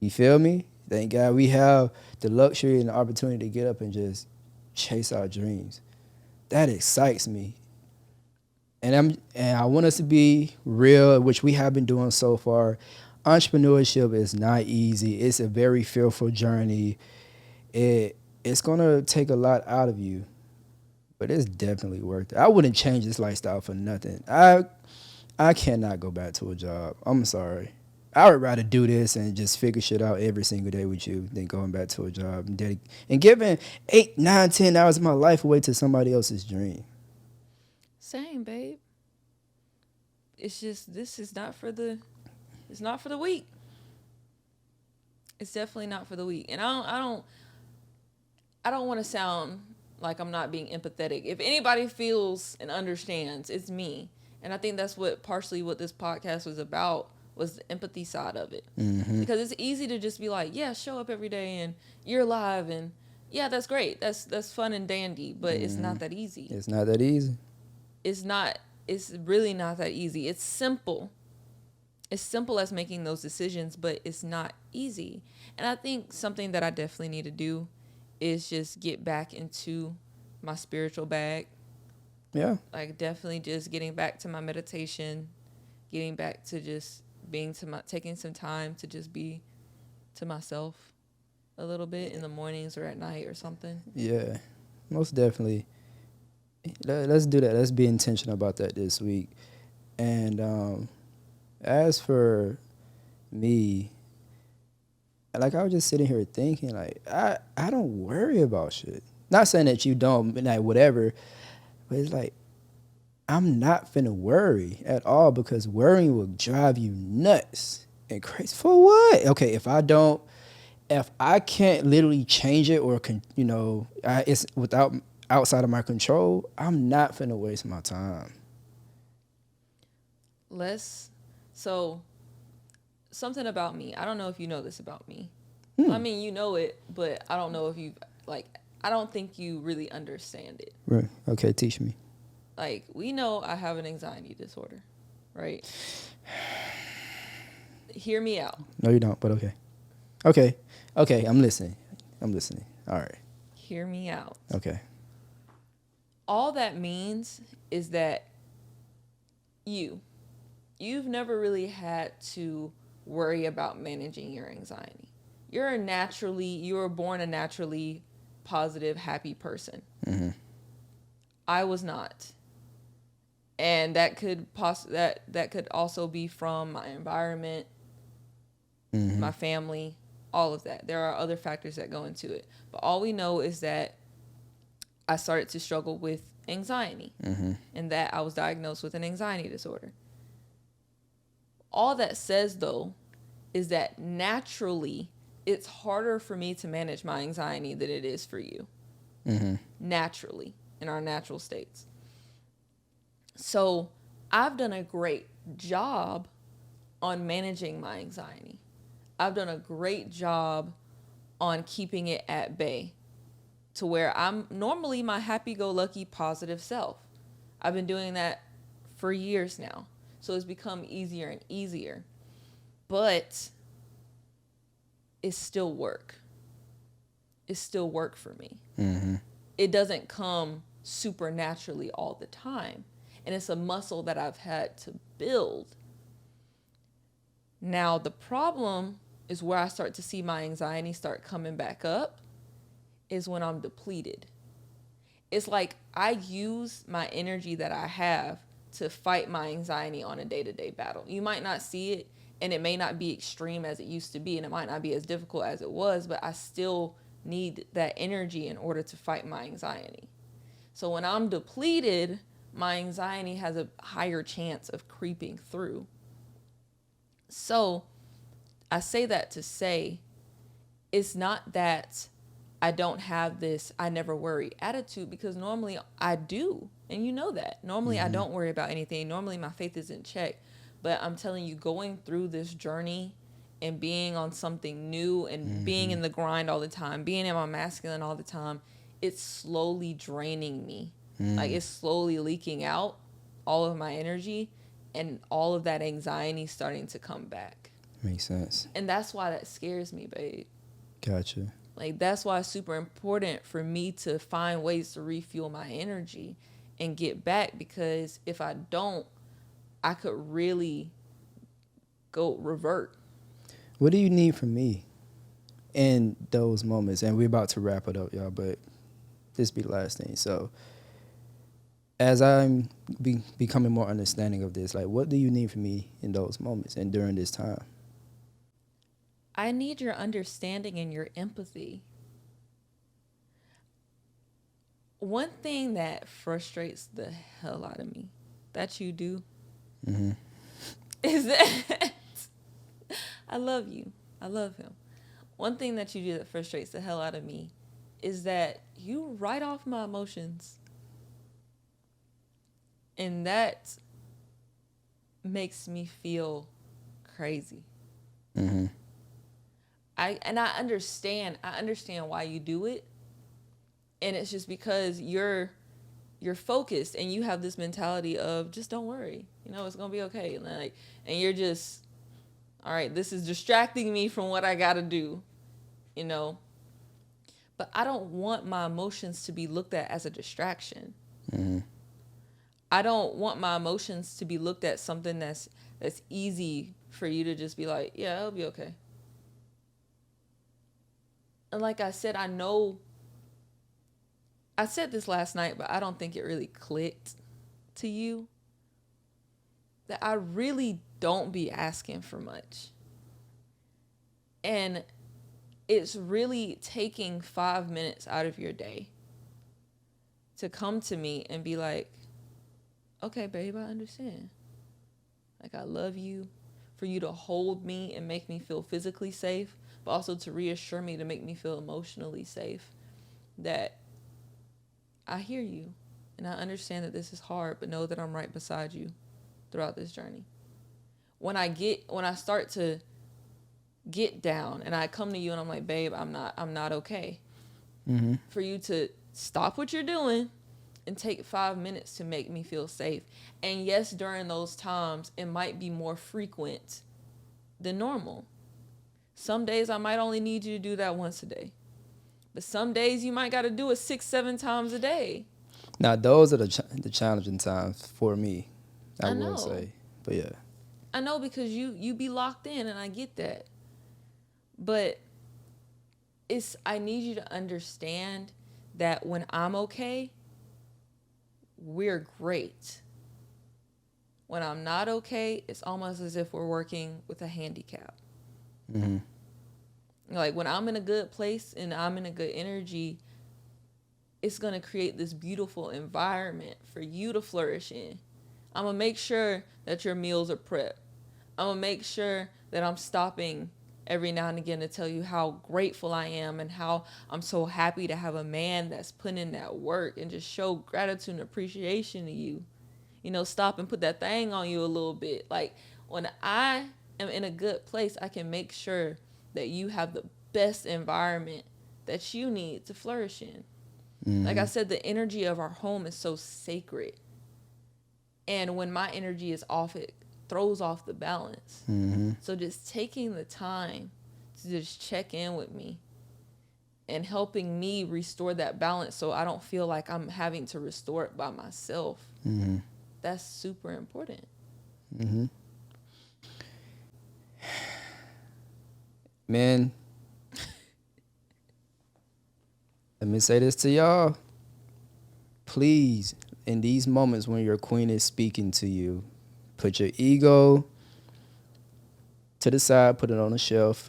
You feel me? Thank God we have the luxury and the opportunity to get up and just chase our dreams. That excites me. And I want us to be real, which we have been doing so far. Entrepreneurship is not easy. It's a very fearful journey. It's gonna take a lot out of you, but it's definitely worth it. I wouldn't change this lifestyle for nothing. I cannot go back to a job. I'm sorry. I would rather do this and just figure shit out every single day with you than going back to a job and giving 8, 9, 10 hours of my life away to somebody else's dream.
Same, babe. It's just this is not for the it's not for the weak. It's definitely not for the weak. And I don't want to sound like I'm not being empathetic. If anybody feels and understands, it's me. And I think that's partially what this podcast was about, was the empathy side of it.
Mm-hmm.
Because it's easy to just be like, yeah, show up every day and you're alive and yeah, that's great. That's fun and dandy, but it's not that easy.
It's not that easy.
It's really not that easy. It's simple. It's simple as making those decisions, but it's not easy. And I think something that I definitely need to do is just get back into my spiritual bag.
Yeah.
Like definitely just getting back to my meditation, getting back to just taking some time to just be to myself a little bit in the mornings or at night or something.
Yeah, most definitely. Let's do that. Let's be intentional about that this week. And as for me, like I was just sitting here thinking, like I don't worry about shit. Not saying that you don't, but like whatever. But it's like I'm not finna worry at all because worrying will drive you nuts and crazy. For what? Okay, if I can't literally change it or it's without outside of my control, I'm not finna waste my time.
So something about me. I don't know if you know this about me. I
Hmm.
mean, you know it, but I don't know if you I don't think you really understand it.
Right. Okay, teach me.
Like, we know I have an anxiety disorder, right? Hear me out.
No, you don't, but okay. Okay. Okay, I'm listening. All right.
Hear me out.
Okay.
All that means is that you've never really had to worry about managing your anxiety. You were born a naturally positive, happy person.
Mm-hmm.
I was not. And that could that could also be from my environment,
Mm-hmm.
my family, all of that. There are other factors that go into it. But all we know is that I started to struggle with anxiety,
Mm-hmm.
and that I was diagnosed with an anxiety disorder. All that says, though, is that naturally it's harder for me to manage my anxiety than it is for you.
Mm-hmm.
Naturally, in our natural states. So I've done a great job on managing my anxiety. I've done a great job on keeping it at bay to where I'm normally my happy-go-lucky positive self. I've been doing that for years now. So it's become easier and easier. But it's still work. It's still work for me.
Mm-hmm.
It doesn't come supernaturally all the time. and it's a muscle that I've had to build. Now, the problem is where I start to see my anxiety start coming back up is when I'm depleted. It's like I use my energy that I have to fight my anxiety on a day-to-day battle. You might not see it, and it may not be extreme as it used to be, and it might not be as difficult as it was, but I still need that energy in order to fight my anxiety. So when I'm depleted, my anxiety has a higher chance of creeping through. So I say that to say it's not that I don't have this I never worry attitude, because normally I do. And you know that. Normally I don't worry about anything. Normally my faith is in check. But I'm telling you, going through this journey and being on something new and being in the grind all the time, being in my masculine all the time, it's slowly draining me. Like it's slowly leaking out all of my energy, and all of that anxiety starting to come back.
Makes sense.
And that's why that scares me, babe.
Gotcha.
Like that's why it's super important for me to find ways to refuel my energy and get back, because if I don't, I could really go revert.
What do you need from me in those moments? And we're about to wrap it up, y'all, but this be the last thing. So as I'm becoming more understanding of this, like, what do you need from me in those moments and during this time?
I need your understanding and your empathy. One thing that frustrates the hell out of me that you do is that I love you. I love him. One thing that you do that frustrates the hell out of me is that you write off my emotions. And that makes me feel crazy. I understand why you do it. And it's just because you're focused and you have this mentality of just don't worry. You know, it's going to be okay. And you're just, all right, this is distracting me from what I got to do, you know. But I don't want my emotions to be looked at as a distraction. I don't want my emotions to be looked at something that's easy for you to just be like, yeah, it'll be okay. And like I said, I said this last night, but I don't think it really clicked to you, that I really don't be asking for much. And it's really taking 5 minutes out of your day to come to me and be like, okay, babe, I understand. Like, I love you. For you to hold me and make me feel physically safe, but also to reassure me, to make me feel emotionally safe, that I hear you and I understand that this is hard, but know that I'm right beside you throughout this journey. When I start to get down and I come to you and I'm like, babe, I'm not okay. For you to stop what you're doing and take 5 minutes to make me feel safe. And yes, during those times, it might be more frequent than normal. Some days I might only need you to do that once a day. But some days you might got to do it 6-7 times a day.
Now, those are the challenging times for me, I
know.
will say. But yeah.
I know, because you be locked in, and I get that. But I need you to understand that when I'm okay, we're great. When I'm not okay, it's almost as if we're working with a handicap. Like, when I'm in a good place and I'm in a good energy, it's going to create this beautiful environment for you to flourish in. I'm going to make sure that your meals are prepped. I'm going to make sure that I'm stopping every now and again to tell you how grateful I am and how I'm so happy to have a man that's putting in that work, and just show gratitude and appreciation to you. You know, stop and put that thing on you a little bit. Like, when I am in a good place, I can make sure that you have the best environment that you need to flourish in. Like I said, the energy of our home is so sacred. And when my energy is off, it throws off the balance. So just taking the time to just check in with me and helping me restore that balance, so I don't feel like I'm having to restore it by myself. that's super important.
Mm-hmm. Man, let me say this to y'all. Please, in these moments when your queen is speaking to you, put your ego to the side, put it on a shelf,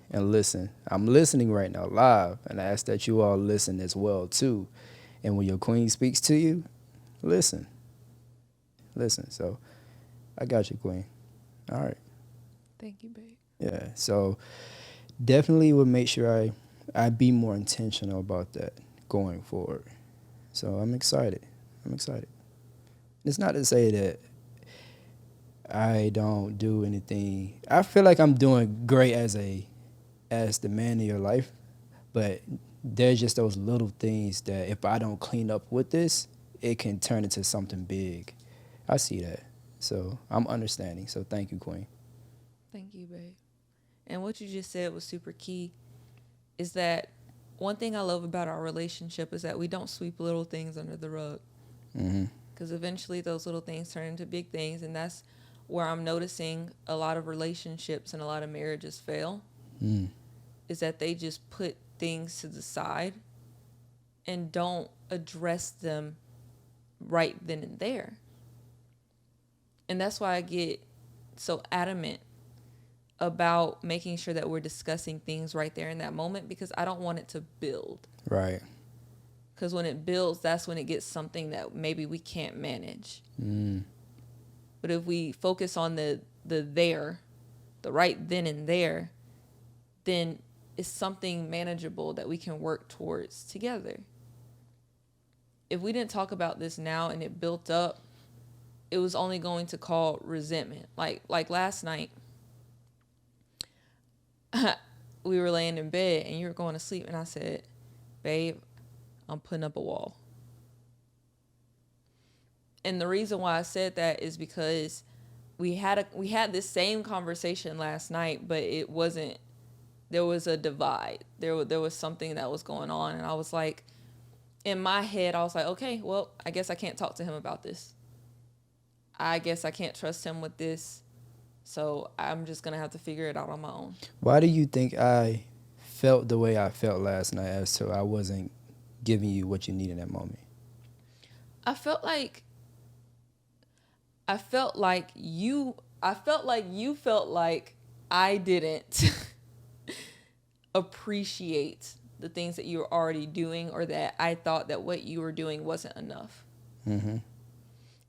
and listen. I'm listening right now live, and I ask that you all listen as well too. And when your queen speaks to you, listen. Listen. So I got you, queen. All right.
Thank you, babe.
Yeah. So definitely would make sure I be more intentional about that going forward. So I'm excited. I'm excited. It's not to say that I don't do anything. I feel like I'm doing great as the man in your life, but there's just those little things that if I don't clean up with this, it can turn into something big. I see that. So I'm understanding. So thank you, Queen.
Thank you, babe. And what you just said was super key, is that one thing I love about our relationship is that we don't sweep little things under the rug.
Mm-hmm.
Because eventually those little things turn into big things. And that's where I'm noticing a lot of relationships and a lot of marriages fail, is that they just put things to the side and don't address them right then and there. And that's why I get so adamant about making sure that we're discussing things right there in that moment, because I don't want it to build.
Right.
Because when it builds, that's when it gets something that maybe we can't manage. But if we focus on the right then and there, then it's something manageable that we can work towards together. If we didn't talk about this now and it built up, it was only going to cause resentment. Like last night, we were laying in bed and you were going to sleep, and I said, babe, I'm putting up a wall. And the reason why I said that is because we had this same conversation last night, but it wasn't, there was a divide. There was something that was going on, and I was like, in my head, I was like, okay, well, I guess I can't talk to him about this. I guess I can't trust him with this. So I'm just going to have to figure it out on my own.
Why do you think I felt the way I felt last night as to I wasn't giving you what you need in that moment?
I felt like you felt like I didn't appreciate the things that you were already doing, or that I thought that what you were doing wasn't enough.
Mm-hmm.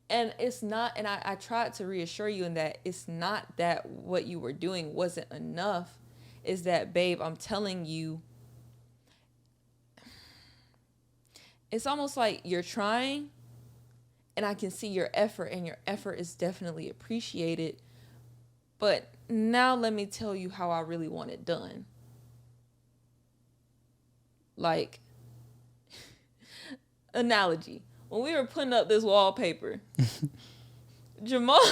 And it's not, and I tried to reassure you in that it's not that what you were doing wasn't enough. Is that, babe, I'm telling you, it's almost like you're trying, and I can see your effort, and your effort is definitely appreciated. But now let me tell you how I really want it done. Like, analogy. When we were putting up this wallpaper, Jamal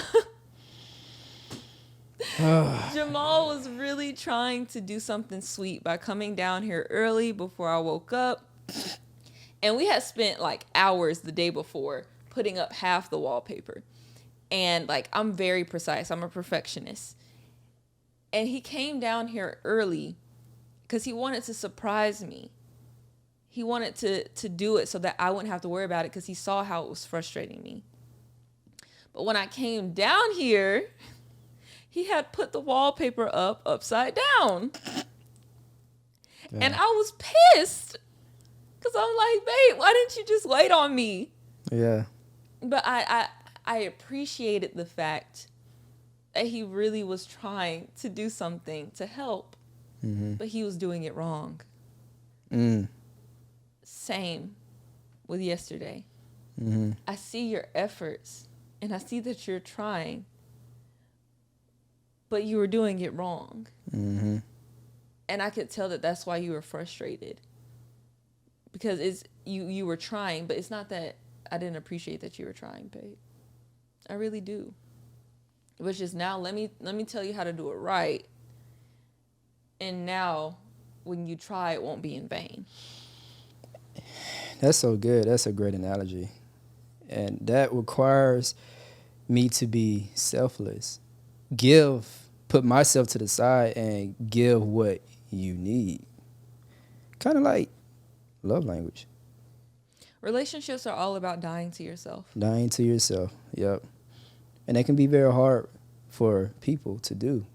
was really trying to do something sweet by coming down here early before I woke up. And we had spent like hours the day before putting up half the wallpaper. And like, I'm very precise. I'm a perfectionist. And he came down here early because he wanted to surprise me. He wanted to do it so that I wouldn't have to worry about it, because he saw how it was frustrating me. But when I came down here, he had put the wallpaper up upside down. Yeah. And I was pissed, because I'm like, babe, why didn't you just wait on me?
Yeah.
But I appreciated the fact that he really was trying to do something to help, but he was doing it wrong. Same with yesterday. I see your efforts, and I see that you're trying, but you were doing it wrong. And I could tell that that's why you were frustrated, because it's you were trying, but it's not that I didn't appreciate that you were trying, babe. I really do. Which is, now let me tell you how to do it right. And now when you try, it won't be in vain.
That's so good. That's a great analogy. And that requires me to be selfless. Put myself to the side and give what you need. Kind of like love language.
Relationships are all about dying to yourself.
Dying to yourself. Yep. And that can be very hard for people to do,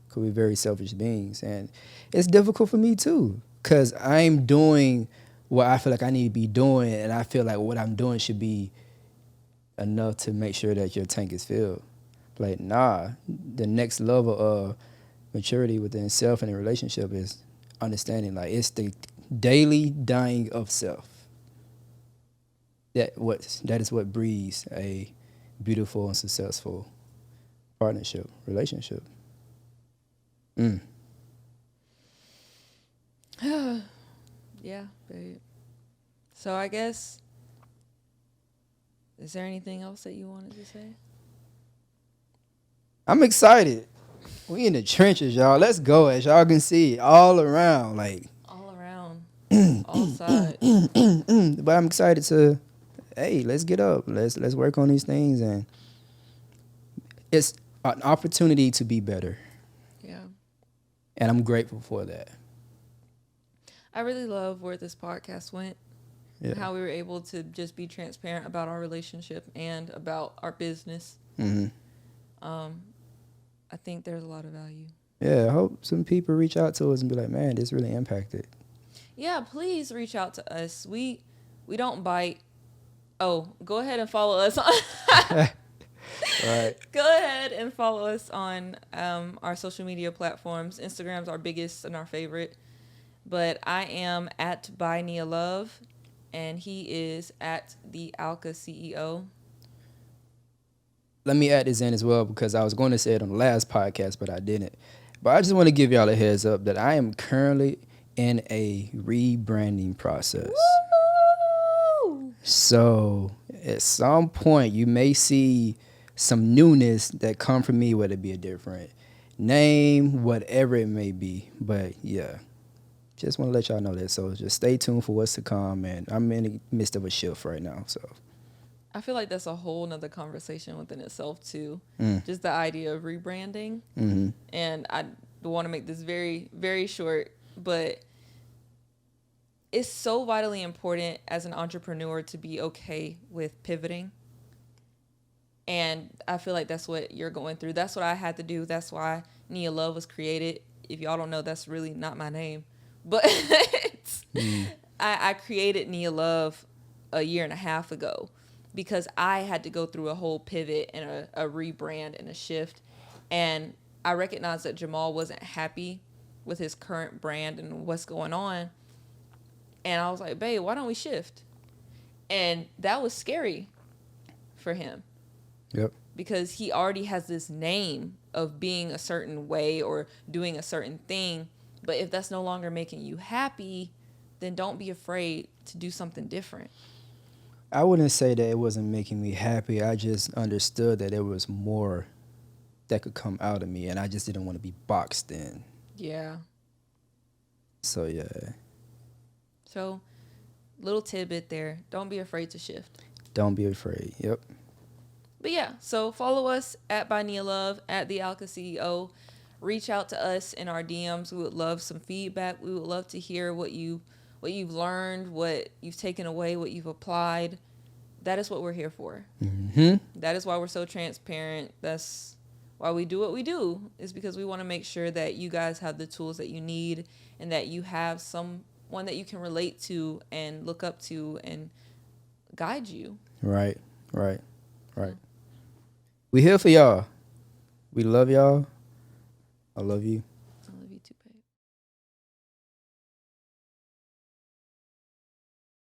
because we're very selfish beings. And it's difficult for me too, because I'm doing what I feel like I need to be doing, and I feel like what I'm doing should be enough to make sure that your tank is filled. Like, nah, the next level of maturity within self and a relationship is understanding, like, it's the daily dying of self. That is what breeds a beautiful and successful partnership, relationship.
Yeah, babe. So I guess, is there anything else that you wanted to say?
I'm excited. We in the trenches, y'all. Let's go. As y'all can see, all around, like
All around, all sides.
but I'm excited to, hey, let's get up. Let's work on these things, and it's an opportunity to be better.
Yeah.
And I'm grateful for that.
I really love where this podcast went.
Yeah.
How we were able to just be transparent about our relationship and about our business.
Mm-hmm.
I think there's a lot of value.
Yeah, I hope some people reach out to us and be like, man, this really impacted.
Yeah, please reach out to us. We don't bite. Oh, go ahead and follow us on.
Right.
Go ahead and follow us on our social media platforms. Instagram's our biggest and our favorite. But I am at by Nia Love, and he is at the Alka CEO.
Let me add this in as well, because I was going to say it on the last podcast, but I didn't. But I just want to give y'all a heads up that I am currently in a rebranding process.
Woo!
So at some point, you may see some newness that come from me, whether it be a different name, whatever it may be. But yeah, just want to let y'all know that. So just stay tuned for what's to come. And I'm in the midst of a shift right now. So
I feel like that's a whole nother conversation within itself too.
Mm.
Just the idea of rebranding.
Mm-hmm.
And I want to make this very, very short, but it's so vitally important as an entrepreneur to be okay with pivoting. And I feel like that's what you're going through. That's what I had to do. That's why Nia Love was created. If y'all don't know, that's really not my name. But I created Nia Love a year and a half ago because I had to go through a whole pivot and a rebrand and a shift. And I recognized that Jamal wasn't happy with his current brand and what's going on. And I was like, babe, why don't we shift? And that was scary for him.
Yep.
Because he already has this name of being a certain way or doing a certain thing. But if that's no longer making you happy, then don't be afraid to do something different.
I wouldn't say that it wasn't making me happy. I just understood that there was more that could come out of me, and I just didn't want to be boxed in.
Yeah.
So, yeah.
So, little tidbit there. Don't be afraid to shift.
Don't be afraid. Yep.
But yeah, so follow us at by Nia Love, at the Alka CEO. Reach out to us in our DMs. We would love some feedback. We would love to hear what you've learned, what you've taken away, what you've applied. That is what we're here for.
Mm-hmm.
That is why we're so transparent. That's why we do what we do, is because we want to make sure that you guys have the tools that you need and that you have someone that you can relate to and look up to and guide you.
Right. We here for y'all. We love y'all. I love you.